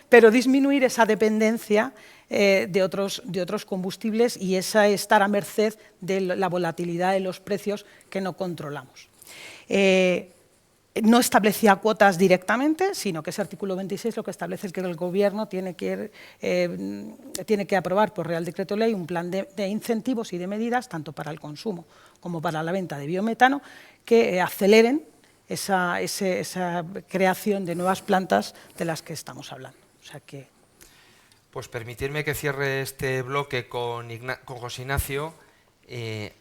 pero disminuir esa dependencia de otros combustibles y esa estar a merced de la volatilidad de los precios que no controlamos. No establecía cuotas directamente, sino que ese artículo 26 lo que establece es que el Gobierno tiene que aprobar por Real Decreto Ley un plan de incentivos y de medidas, tanto para el consumo como para la venta de biometano, que aceleren esa creación de nuevas plantas de las que estamos hablando. O sea que... Pues permitirme que cierre este bloque con José Ignacio.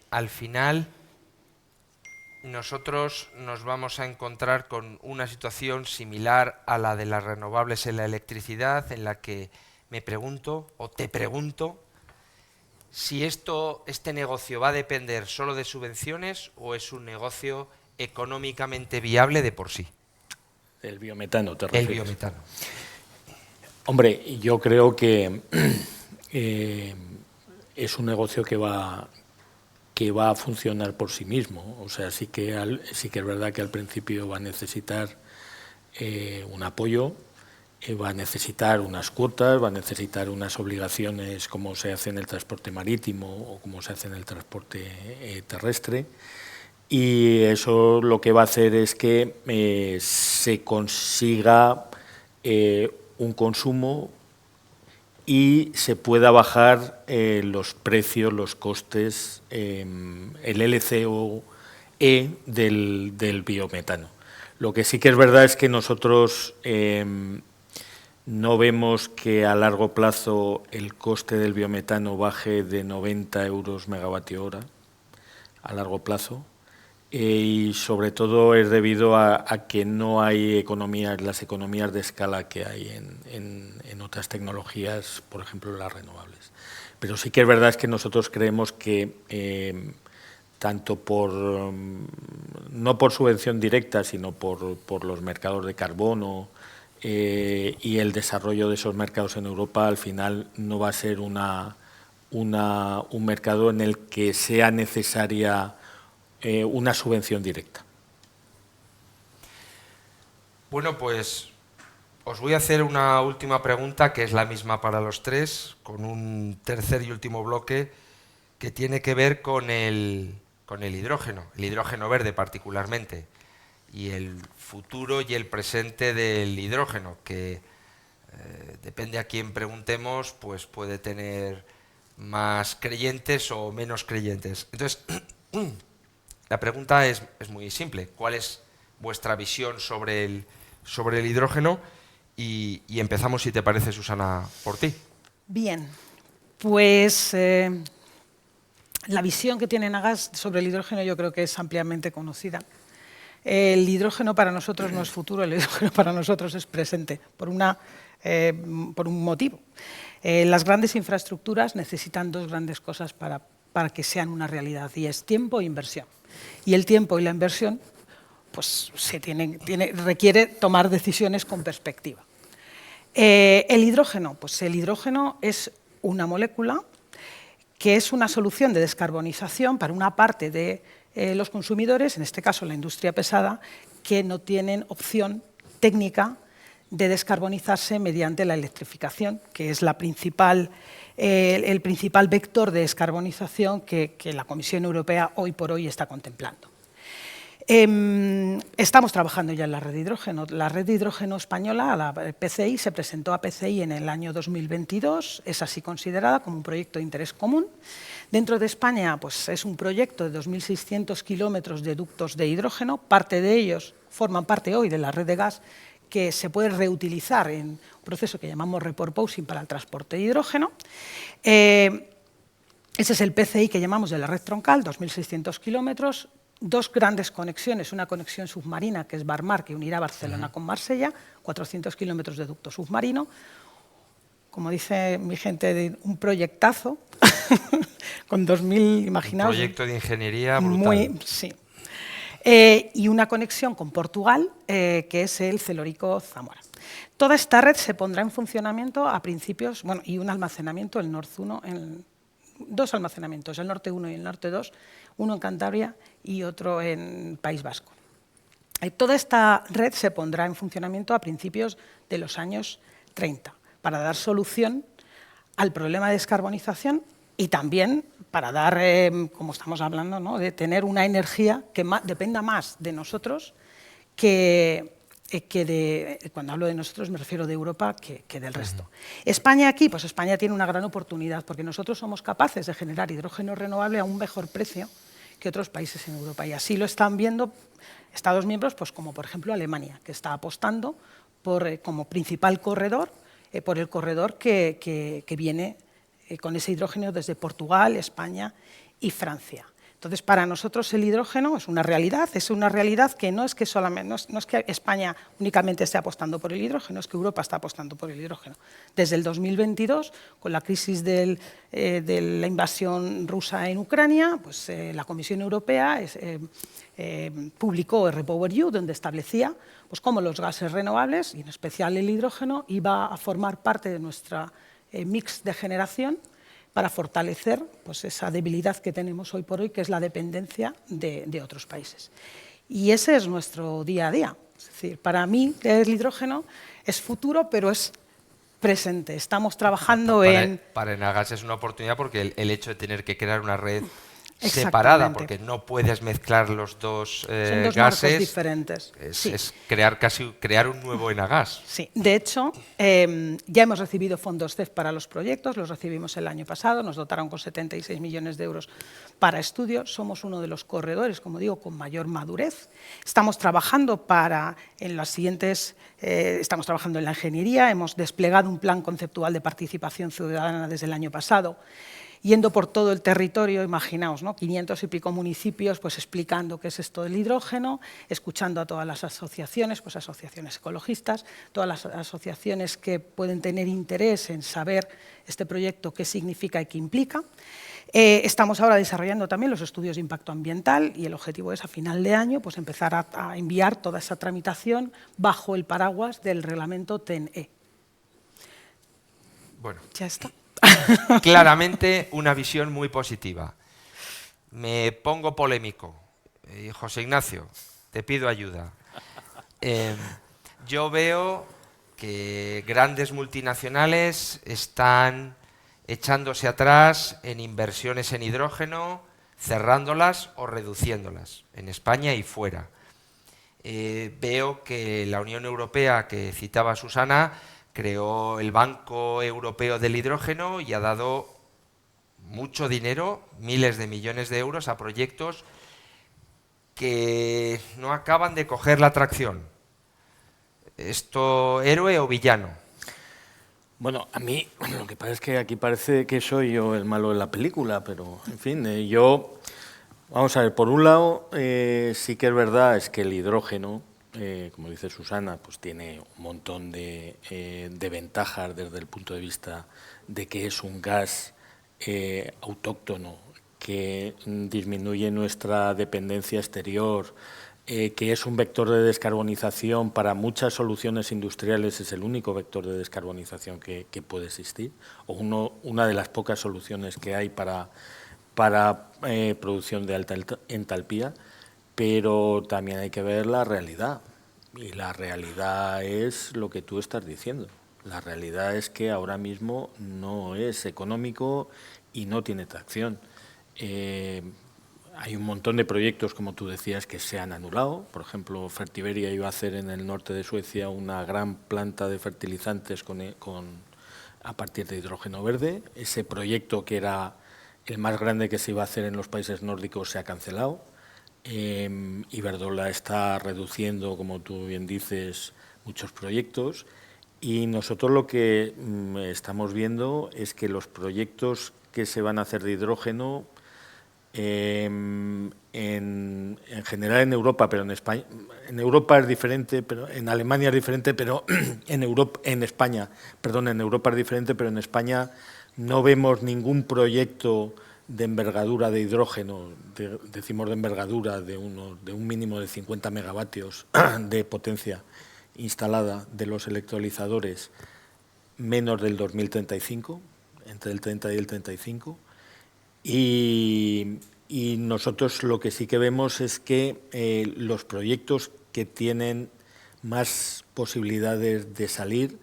Al final... nosotros nos vamos a encontrar con una situación similar a la de las renovables en la electricidad, en la que me pregunto, o te pregunto, si este negocio va a depender solo de subvenciones o es un negocio económicamente viable de por sí. El biometano, ¿te refieres? El biometano. Hombre, yo creo que es un negocio que va a funcionar por sí mismo. O sea, sí que es verdad que al principio va a necesitar un apoyo, va a necesitar unas cuotas, va a necesitar unas obligaciones como se hace en el transporte marítimo o como se hace en el transporte terrestre. Y eso lo que va a hacer es que se consiga un consumo y se pueda bajar los precios, los costes, el LCOE del biometano. Lo que sí que es verdad es que nosotros no vemos que a largo plazo el coste del biometano baje de 90 euros megavatio hora. a largo plazo. Y sobre todo es debido a que no hay las economías de escala que hay en otras tecnologías, por ejemplo las renovables. Pero sí que es verdad que nosotros creemos que tanto no por subvención directa, sino por los mercados de carbono y el desarrollo de esos mercados en Europa, al final no va a ser un mercado en el que sea necesaria una subvención directa. Bueno, pues os voy a hacer una última pregunta, que es la misma para los tres, con un tercer y último bloque que tiene que ver con el hidrógeno verde particularmente, y el futuro y el presente del hidrógeno, que depende a quién preguntemos, pues puede tener más creyentes o menos creyentes. Entonces, la pregunta es muy simple. ¿Cuál es vuestra visión sobre el hidrógeno? Y empezamos, si te parece, Susana, por ti. Bien, pues la visión que tiene Nagas sobre el hidrógeno yo creo que es ampliamente conocida. El hidrógeno para nosotros no es futuro, el hidrógeno para nosotros es presente, por un motivo. Las grandes infraestructuras necesitan dos grandes cosas para que sean una realidad, y es tiempo e inversión. Y el tiempo y la inversión pues, requiere tomar decisiones con perspectiva. El hidrógeno, pues el hidrógeno es una molécula que es una solución de descarbonización para una parte de los consumidores, en este caso la industria pesada, que no tienen opción técnica de descarbonizarse mediante la electrificación, que es el principal vector de descarbonización que la Comisión Europea hoy por hoy está contemplando. Estamos trabajando ya en la red de hidrógeno. La red de hidrógeno española, la PCI, se presentó a PCI en el año 2022, es así considerada como un proyecto de interés común. Dentro de España pues, es un proyecto de 2.600 kilómetros de ductos de hidrógeno, parte de ellos forman parte hoy de la red de gas que se puede reutilizar en un proceso que llamamos repurposing para el transporte de hidrógeno. Ese es el PCI que llamamos de la red troncal, 2.600 kilómetros, dos grandes conexiones, una conexión submarina que es Barmar, que unirá Barcelona con Marsella, 400 kilómetros de ducto submarino, como dice mi gente, un proyectazo, con 2.000, imaginaos. Un proyecto de ingeniería brutal. Sí. Y una conexión con Portugal, que es el Celorico Zamora. Toda esta red se pondrá en funcionamiento a principios, bueno, y un almacenamiento, el North 1, dos almacenamientos, el Norte 1 y el Norte 2, uno en Cantabria y otro en País Vasco. Toda esta red se pondrá en funcionamiento a principios de los años 30 para dar solución al problema de descarbonización y también para dar, como estamos hablando, ¿no?, de tener una energía que dependa más de nosotros cuando hablo de nosotros me refiero de Europa que del resto. España aquí, pues España tiene una gran oportunidad porque nosotros somos capaces de generar hidrógeno renovable a un mejor precio que otros países en Europa, y así lo están viendo Estados miembros, pues como por ejemplo Alemania, que está apostando como principal corredor por el corredor que viene con ese hidrógeno desde Portugal, España y Francia. Entonces, para nosotros el hidrógeno es una realidad que no es que España únicamente esté apostando por el hidrógeno, es que Europa está apostando por el hidrógeno. Desde el 2022, con la crisis de la invasión rusa en Ucrania, pues, la Comisión Europea publicó REPowerEU, donde establecía pues, cómo los gases renovables, y en especial el hidrógeno, iba a formar parte de nuestra mix de generación para fortalecer pues, esa debilidad que tenemos hoy por hoy, que es la dependencia de otros países. Y ese es nuestro día a día. Es decir, para mí el hidrógeno es futuro, pero es presente. Estamos trabajando Para Enagás es una oportunidad porque el hecho de tener que crear una red separada, porque no puedes mezclar los dos son dos gases, marcos diferentes. Es crear un nuevo Enagás. Sí, de hecho, ya hemos recibido fondos CEF para los proyectos, los recibimos el año pasado, nos dotaron con 76 millones de euros para estudios, somos uno de los corredores, como digo, con mayor madurez. Estamos trabajando estamos trabajando en la ingeniería, hemos desplegado un plan conceptual de participación ciudadana desde el año pasado, yendo por todo el territorio, imaginaos, ¿no? 500 y pico municipios, pues explicando qué es esto del hidrógeno, escuchando a todas las asociaciones, pues asociaciones ecologistas, todas las asociaciones que pueden tener interés en saber este proyecto qué significa y qué implica. Estamos ahora desarrollando también los estudios de impacto ambiental y el objetivo es a final de año pues empezar a enviar toda esa tramitación bajo el paraguas del reglamento TEN-E. Bueno, Ya está. claramente una visión muy positiva. Me pongo polémico. José Ignacio, te pido ayuda. Yo veo que grandes multinacionales están echándose atrás en inversiones en hidrógeno, cerrándolas o reduciéndolas, en España y fuera. Veo que la Unión Europea, que citaba Susana, creó el Banco Europeo del Hidrógeno y ha dado mucho dinero, miles de millones de euros, a proyectos que no acaban de coger la tracción. ¿Esto héroe o villano? Bueno, a mí lo que pasa es que aquí parece que soy yo el malo de la película, pero en fin, yo, vamos a ver, por un lado sí que es verdad es que el hidrógeno, como dice Susana, pues tiene un montón de ventajas desde el punto de vista de que es un gas autóctono, que disminuye nuestra dependencia exterior, que es un vector de descarbonización para muchas soluciones industriales, es el único vector de descarbonización que puede existir, o una de las pocas soluciones que hay para producción de alta entalpía, pero también hay que ver la realidad, y la realidad es lo que tú estás diciendo. La realidad es que ahora mismo no es económico y no tiene tracción. Hay un montón de proyectos, como tú decías, que se han anulado. Por ejemplo, Fertiberia iba a hacer en el norte de Suecia una gran planta de fertilizantes a partir de hidrógeno verde. Ese proyecto, que era el más grande que se iba a hacer en los países nórdicos, se ha cancelado. Iberdrola está reduciendo, como tú bien dices, muchos proyectos. Y nosotros lo que estamos viendo es que los proyectos que se van a hacer de hidrógeno, en general en Europa, pero en España, en Europa es diferente, pero en Alemania es diferente, pero en Europa es diferente, pero en España no vemos ningún proyecto de envergadura de hidrógeno, decimos de envergadura, de un mínimo de 50 megavatios de potencia instalada de los electrolizadores, menos del 2035, entre el 30 y el 35. Y nosotros lo que sí que vemos es que los proyectos que tienen más posibilidades de salir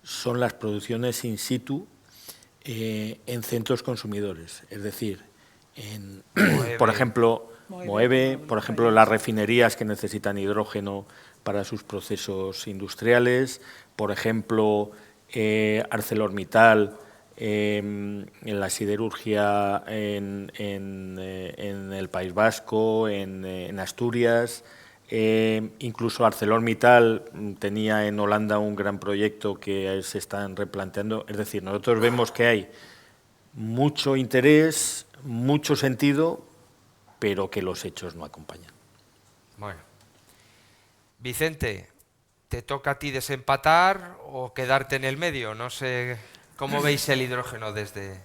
son las producciones in situ en centros consumidores, es decir, por ejemplo, Moeve, por ejemplo, las refinerías que necesitan hidrógeno para sus procesos industriales, por ejemplo, ArcelorMittal, en la siderurgia en el País Vasco, en Asturias, incluso ArcelorMittal tenía en Holanda un gran proyecto que se están replanteando. Es decir, nosotros vemos que hay mucho interés, mucho sentido, pero que los hechos no acompañan. Bueno. Vicente, ¿te toca a ti desempatar o quedarte en el medio? No sé, ¿cómo veis el hidrógeno desde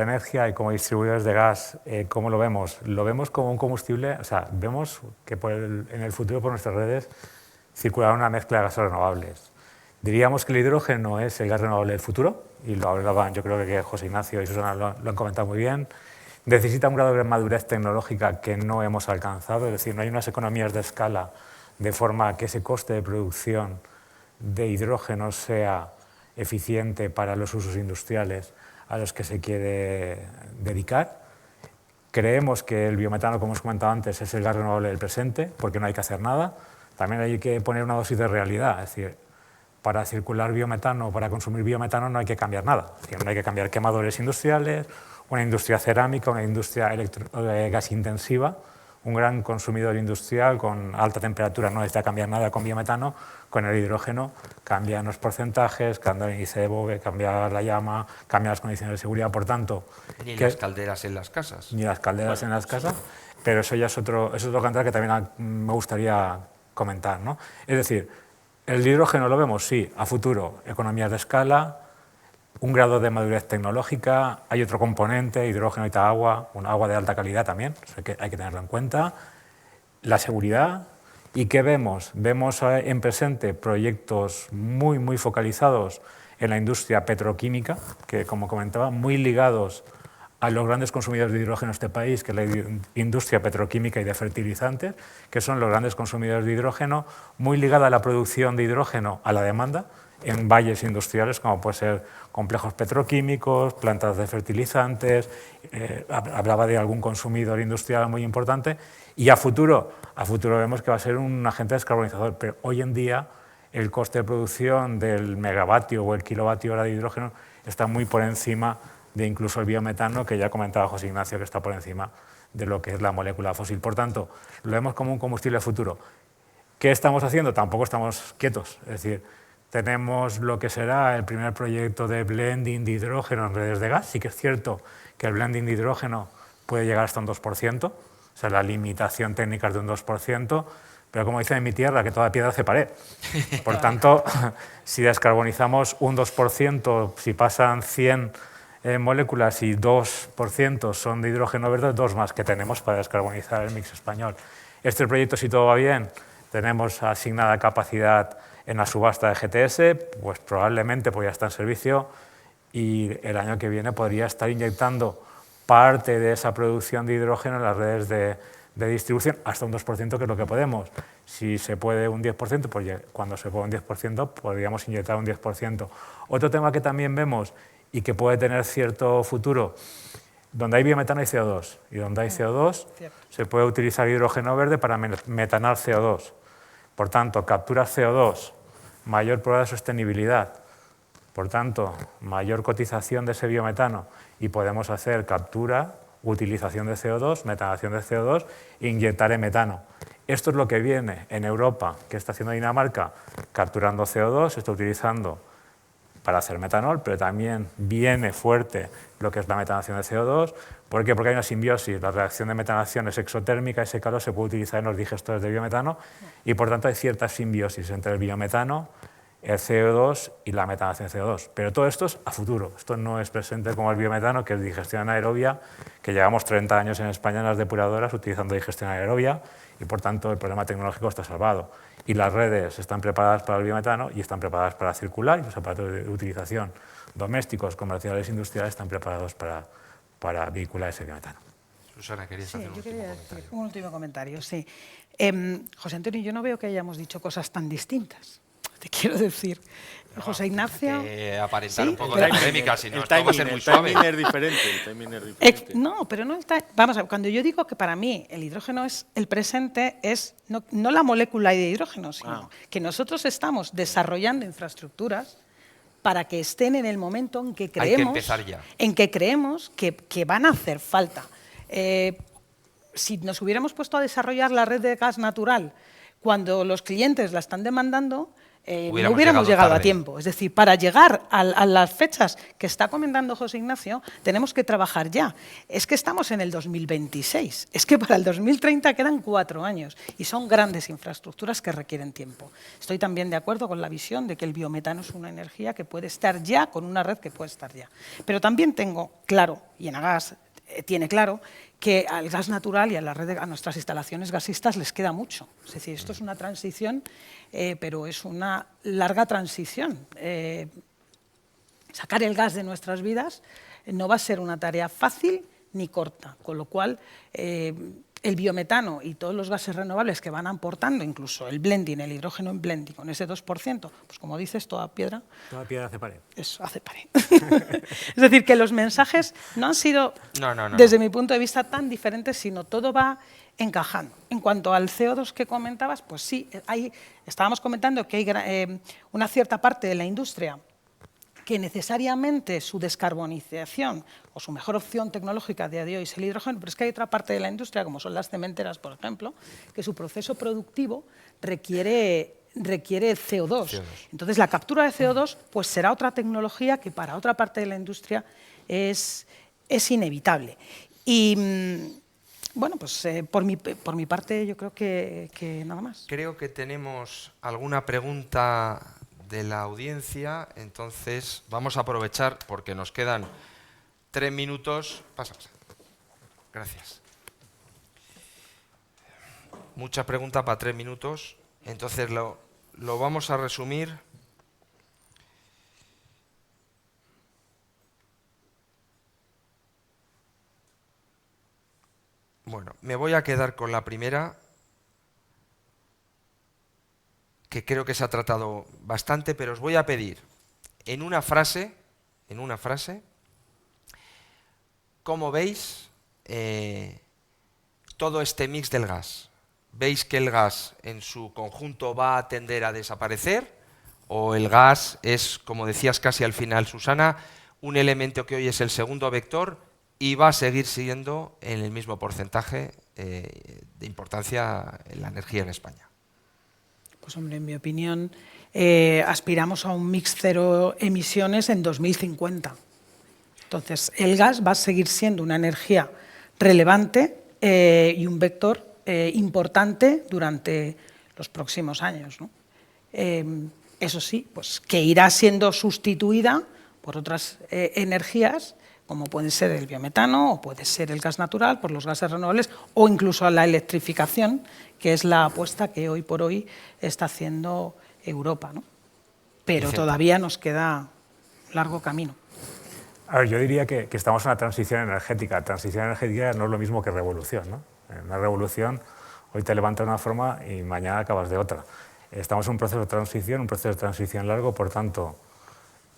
energía y como distribuidores de gas, ¿cómo lo vemos? Lo vemos como un combustible, o sea, vemos que en el futuro por nuestras redes circulará una mezcla de gases renovables. Diríamos que el hidrógeno es el gas renovable del futuro, y lo hablaban, yo creo que José Ignacio y Susana lo han comentado muy bien. Necesita un grado de madurez tecnológica que no hemos alcanzado, es decir, no hay unas economías de escala de forma que ese coste de producción de hidrógeno sea eficiente para los usos industriales a los que se quiere dedicar. Creemos que el biometano, como hemos comentado antes, es el gas renovable del presente, porque no hay que hacer nada. También hay que poner una dosis de realidad, es decir, para circular biometano, para consumir biometano no hay que cambiar nada. Es decir, no hay que cambiar quemadores industriales, una industria cerámica, una industria gas intensiva un gran consumidor industrial con alta temperatura, no necesita cambiar nada con biometano, con el hidrógeno cambian los porcentajes, cambia el índice de Bove, cambia la llama, cambian las condiciones de seguridad, por tanto... Ni las calderas en las casas. Ni las calderas en las casas, pero eso ya es otro cantar que también me gustaría comentar, ¿no? Es decir, el hidrógeno lo vemos, sí, a futuro, economías de escala, un grado de madurez tecnológica, hay otro componente, hidrógeno y agua, un agua de alta calidad también, eso hay que tenerlo en cuenta, la seguridad. ¿Y qué vemos? Vemos en presente proyectos muy focalizados en la industria petroquímica, que como comentaba, muy ligados a los grandes consumidores de hidrógeno de este país, que es la industria petroquímica y de fertilizantes, que son los grandes consumidores de hidrógeno, muy ligada a la producción de hidrógeno a la demanda, en valles industriales como puede ser complejos petroquímicos, plantas de fertilizantes, hablaba de algún consumidor industrial muy importante, y a futuro vemos que va a ser un agente descarbonizador, pero hoy en día el coste de producción del megavatio o el kilovatio hora de hidrógeno está muy por encima de incluso el biometano, que ya comentaba José Ignacio, que está por encima de lo que es la molécula fósil. Por tanto, lo vemos como un combustible futuro. ¿Qué estamos haciendo? Tampoco estamos quietos, es decir, tenemos lo que será el primer proyecto de blending de hidrógeno en redes de gas. Sí que es cierto que el blending de hidrógeno puede llegar hasta un 2%, o sea, la limitación técnica es de un 2%, pero como dicen en mi tierra, que toda piedra hace pared. Por tanto, si descarbonizamos un 2%, si pasan 100 moléculas y 2% son de hidrógeno verde, 2 más que tenemos para descarbonizar el mix español. Este proyecto, si todo va bien, tenemos asignada capacidad en la subasta de GTS, pues probablemente podría estar en servicio y el año que viene podría estar inyectando parte de esa producción de hidrógeno en las redes de distribución, hasta un 2%, que es lo que podemos. Si se puede un 10%, pues cuando se puede un 10%, podríamos inyectar un 10%. Otro tema que también vemos y que puede tener cierto futuro, donde hay biometano hay CO2, y donde hay CO2 se puede utilizar hidrógeno verde para metanar CO2. Por tanto, captura CO2, mayor prueba de sostenibilidad, por tanto, mayor cotización de ese biometano y podemos hacer captura, utilización de CO2, metanación de CO2 e inyectar en metano. Esto es lo que viene en Europa, que está haciendo Dinamarca, capturando CO2, está utilizando para hacer metanol, pero también viene fuerte lo que es la metanación de CO2. ¿Por qué? Porque hay una simbiosis. La reacción de metanación es exotérmica, ese calor se puede utilizar en los digestores de biometano y por tanto hay cierta simbiosis entre el biometano, el CO2 y la metanación de CO2. Pero todo esto es a futuro. Esto no es presente como el biometano, que es digestión anaerobia, que llevamos 30 años en España en las depuradoras utilizando digestión anaerobia y por tanto el problema tecnológico está salvado. Y las redes están preparadas para el biometano y están preparadas para circular, y los aparatos de utilización domésticos, comerciales, industriales están preparados para vehicular ese biometano. Susana, querías hacer un último comentario. Un último comentario, sí. José Antonio, yo no veo que hayamos dicho cosas tan distintas. Te quiero decir, José Ignacio... aparentar ¿sí? un poco de polémica, si no, el esto va a ser muy suave. timing es diferente, No, pero no está... Vamos a ver, cuando yo digo que para mí el hidrógeno es el presente, es no la molécula de hidrógeno, sino que nosotros estamos desarrollando infraestructuras para que estén en el momento en que creemos, hay que empezar ya. En que, creemos que van a hacer falta. Si nos hubiéramos puesto a desarrollar la red de gas natural cuando los clientes la están demandando, no hubiéramos llegado a tiempo. Es decir, para llegar a las fechas que está comentando José Ignacio, tenemos que trabajar ya. Es que estamos en el 2026, es que para el 2030 quedan 4 años y son grandes infraestructuras que requieren tiempo. Estoy también de acuerdo con la visión de que el biometano es una energía que puede estar ya, con una red que puede estar ya. Pero también tengo claro, y Enagas tiene claro, que al gas natural y a nuestras instalaciones gasistas les queda mucho. Es decir, esto es una transición, pero es una larga transición. Sacar el gas de nuestras vidas no va a ser una tarea fácil ni corta, con lo cual el biometano y todos los gases renovables que van aportando, incluso el blending, el hidrógeno en blending, con ese 2%, pues como dices, toda piedra hace pared. Eso, hace pared. Es decir, que los mensajes no han sido, desde mi punto de vista, tan diferentes, sino todo va encajando. En cuanto al CO2 que comentabas, pues sí, estábamos comentando que hay una cierta parte de la industria que necesariamente su descarbonización o su mejor opción tecnológica a día de hoy es el hidrógeno, pero es que hay otra parte de la industria, como son las cementeras, por ejemplo, que su proceso productivo requiere CO2. Entonces, la captura de CO2 pues, será otra tecnología que para otra parte de la industria es inevitable. Y bueno, pues por mi parte yo creo que nada más. Creo que tenemos alguna pregunta de la audiencia, entonces vamos a aprovechar porque nos quedan 3 minutos. Pasa. Gracias. Mucha pregunta para 3 minutos, entonces lo vamos a resumir. Bueno, me voy a quedar con la primera, que creo que se ha tratado bastante, pero os voy a pedir en una frase, ¿cómo veis todo este mix del gas? ¿Veis que el gas en su conjunto va a tender a desaparecer? ¿O el gas es, como decías casi al final, Susana, un elemento que hoy es el segundo vector y va a seguir siendo en el mismo porcentaje de importancia en la energía en España? Pues hombre, en mi opinión, aspiramos a un mix cero emisiones en 2050. Entonces, el gas va a seguir siendo una energía relevante y un vector importante durante los próximos años, ¿no? Eso sí, pues que irá siendo sustituida por otras energías, como puede ser el biometano o puede ser el gas natural, por los gases renovables o incluso la electrificación, que es la apuesta que hoy por hoy está haciendo Europa, ¿no? Pero todavía nos queda largo camino. A ver, yo diría que estamos en una transición energética. Transición energética no es lo mismo que revolución, ¿no? En una revolución hoy te levantas de una forma y mañana acabas de otra. Estamos en un proceso de transición largo, por tanto,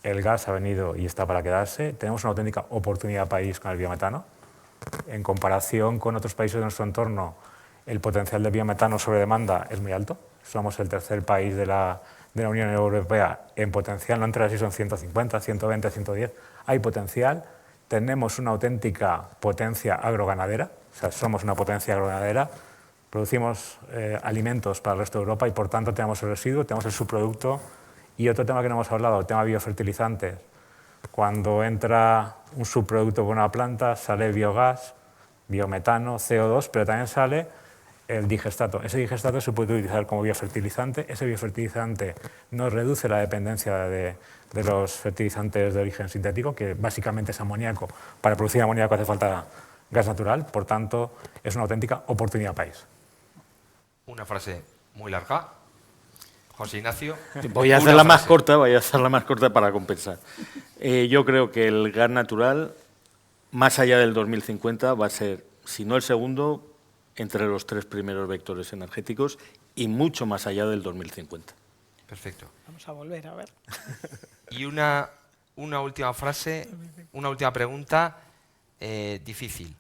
el gas ha venido y está para quedarse. Tenemos una auténtica oportunidad país con el biometano. En comparación con otros países de nuestro entorno, el potencial de biometano sobre demanda es muy alto. Somos el tercer país de la Unión Europea en potencial, no entraré si son 150, 120, 110. Hay potencial, tenemos una auténtica potencia agroganadera, o sea, somos una potencia agroganadera, producimos alimentos para el resto de Europa y por tanto tenemos el residuo, tenemos el subproducto. Y otro tema que no hemos hablado, el tema biofertilizantes. Cuando entra un subproducto por una planta, sale biogás, biometano, CO2, pero también sale el digestato. Ese digestato se puede utilizar como biofertilizante. Ese biofertilizante nos reduce la dependencia de los fertilizantes de origen sintético, que básicamente es amoníaco. Para producir amoníaco hace falta gas natural, por tanto, es una auténtica oportunidad país. Una frase muy larga. José Ignacio. Voy a hacerla más corta para compensar. Yo creo que el gas natural, más allá del 2050, va a ser, si no el segundo, entre los 3 primeros vectores energéticos y mucho más allá del 2050. Perfecto. Vamos a volver a ver. Y una última frase, una última pregunta difícil.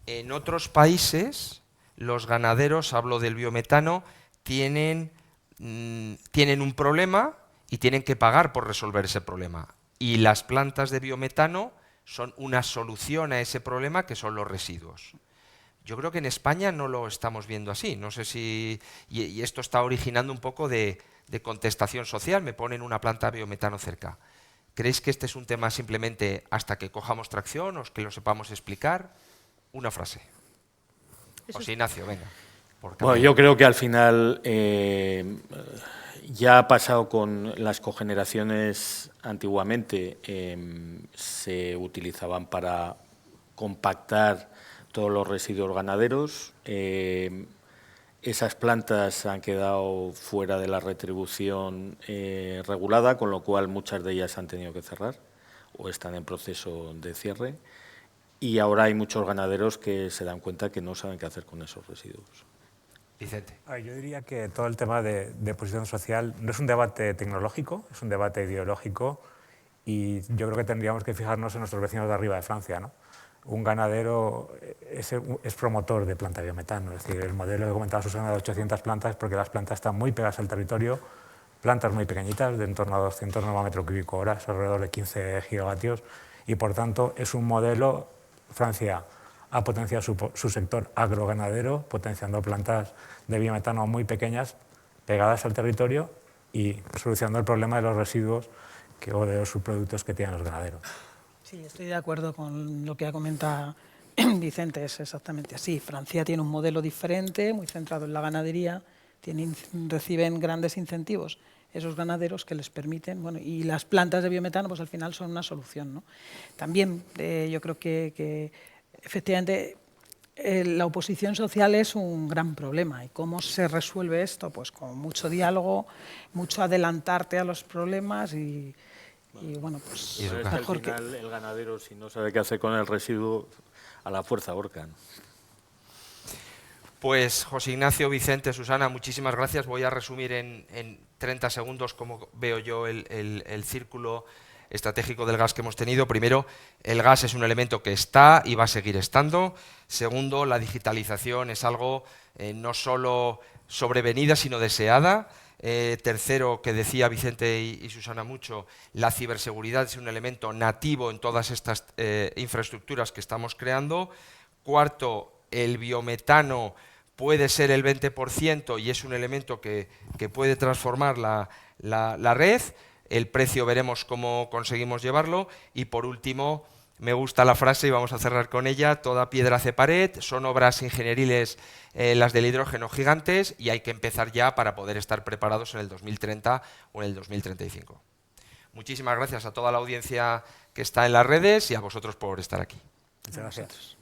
En otros países, los ganaderos, hablo del biometano, tienen un problema y tienen que pagar por resolver ese problema. Y las plantas de biometano son una solución a ese problema, que son los residuos. Yo creo que en España no lo estamos viendo así. No sé si... Y esto está originando un poco de contestación social. Me ponen una planta de biometano cerca. ¿Creéis que este es un tema simplemente hasta que cojamos tracción o que lo sepamos explicar? Una frase. José Ignacio, venga. Bueno, yo creo que al final ya ha pasado con las cogeneraciones. Antiguamente se utilizaban para compactar todos los residuos ganaderos. Esas plantas han quedado fuera de la retribución regulada, con lo cual muchas de ellas han tenido que cerrar o están en proceso de cierre. Y ahora hay muchos ganaderos que se dan cuenta que no saben qué hacer con esos residuos. Vicente. Yo diría que todo el tema de posición social no es un debate tecnológico, es un debate ideológico y yo creo que tendríamos que fijarnos en nuestros vecinos de arriba de Francia, ¿no? Un ganadero es promotor de planta de biometano, es decir, el modelo que comentaba Susana de 800 plantas es porque las plantas están muy pegadas al territorio, plantas muy pequeñitas, de en torno a 209 metros cúbicos hora, alrededor de 15 gigavatios, y por tanto es un modelo. Francia ha potenciado su sector agroganadero, potenciando plantas de biometano muy pequeñas, pegadas al territorio y solucionando el problema de los residuos o de los subproductos que tienen los ganaderos. Sí, estoy de acuerdo con lo que ha comentado Vicente, es exactamente así. Francia tiene un modelo diferente, muy centrado en la ganadería, reciben grandes incentivos esos ganaderos que les permiten, bueno, y las plantas de biometano pues al final son una solución, ¿no? También yo creo que efectivamente la oposición social es un gran problema. ¿Y cómo se resuelve esto? Pues con mucho diálogo, mucho adelantarte a los problemas y bueno, pues mejor que... Al final el ganadero, si no sabe qué hacer con el residuo, a la fuerza ahorcan. Pues José Ignacio, Vicente, Susana, muchísimas gracias. Voy a resumir en 30 segundos cómo veo yo el círculo estratégico del gas que hemos tenido. Primero, el gas es un elemento que está y va a seguir estando. Segundo, la digitalización es algo no solo sobrevenida, sino deseada. Tercero, que decía Vicente y Susana mucho, la ciberseguridad es un elemento nativo en todas estas infraestructuras que estamos creando. Cuarto, el biometano puede ser el 20% y es un elemento que puede transformar la red. El precio veremos cómo conseguimos llevarlo. Y por último, me gusta la frase y vamos a cerrar con ella: toda piedra hace pared, son obras ingenieriles las del hidrógeno gigantes y hay que empezar ya para poder estar preparados en el 2030 o en el 2035. Muchísimas gracias a toda la audiencia que está en las redes y a vosotros por estar aquí. Muchas gracias.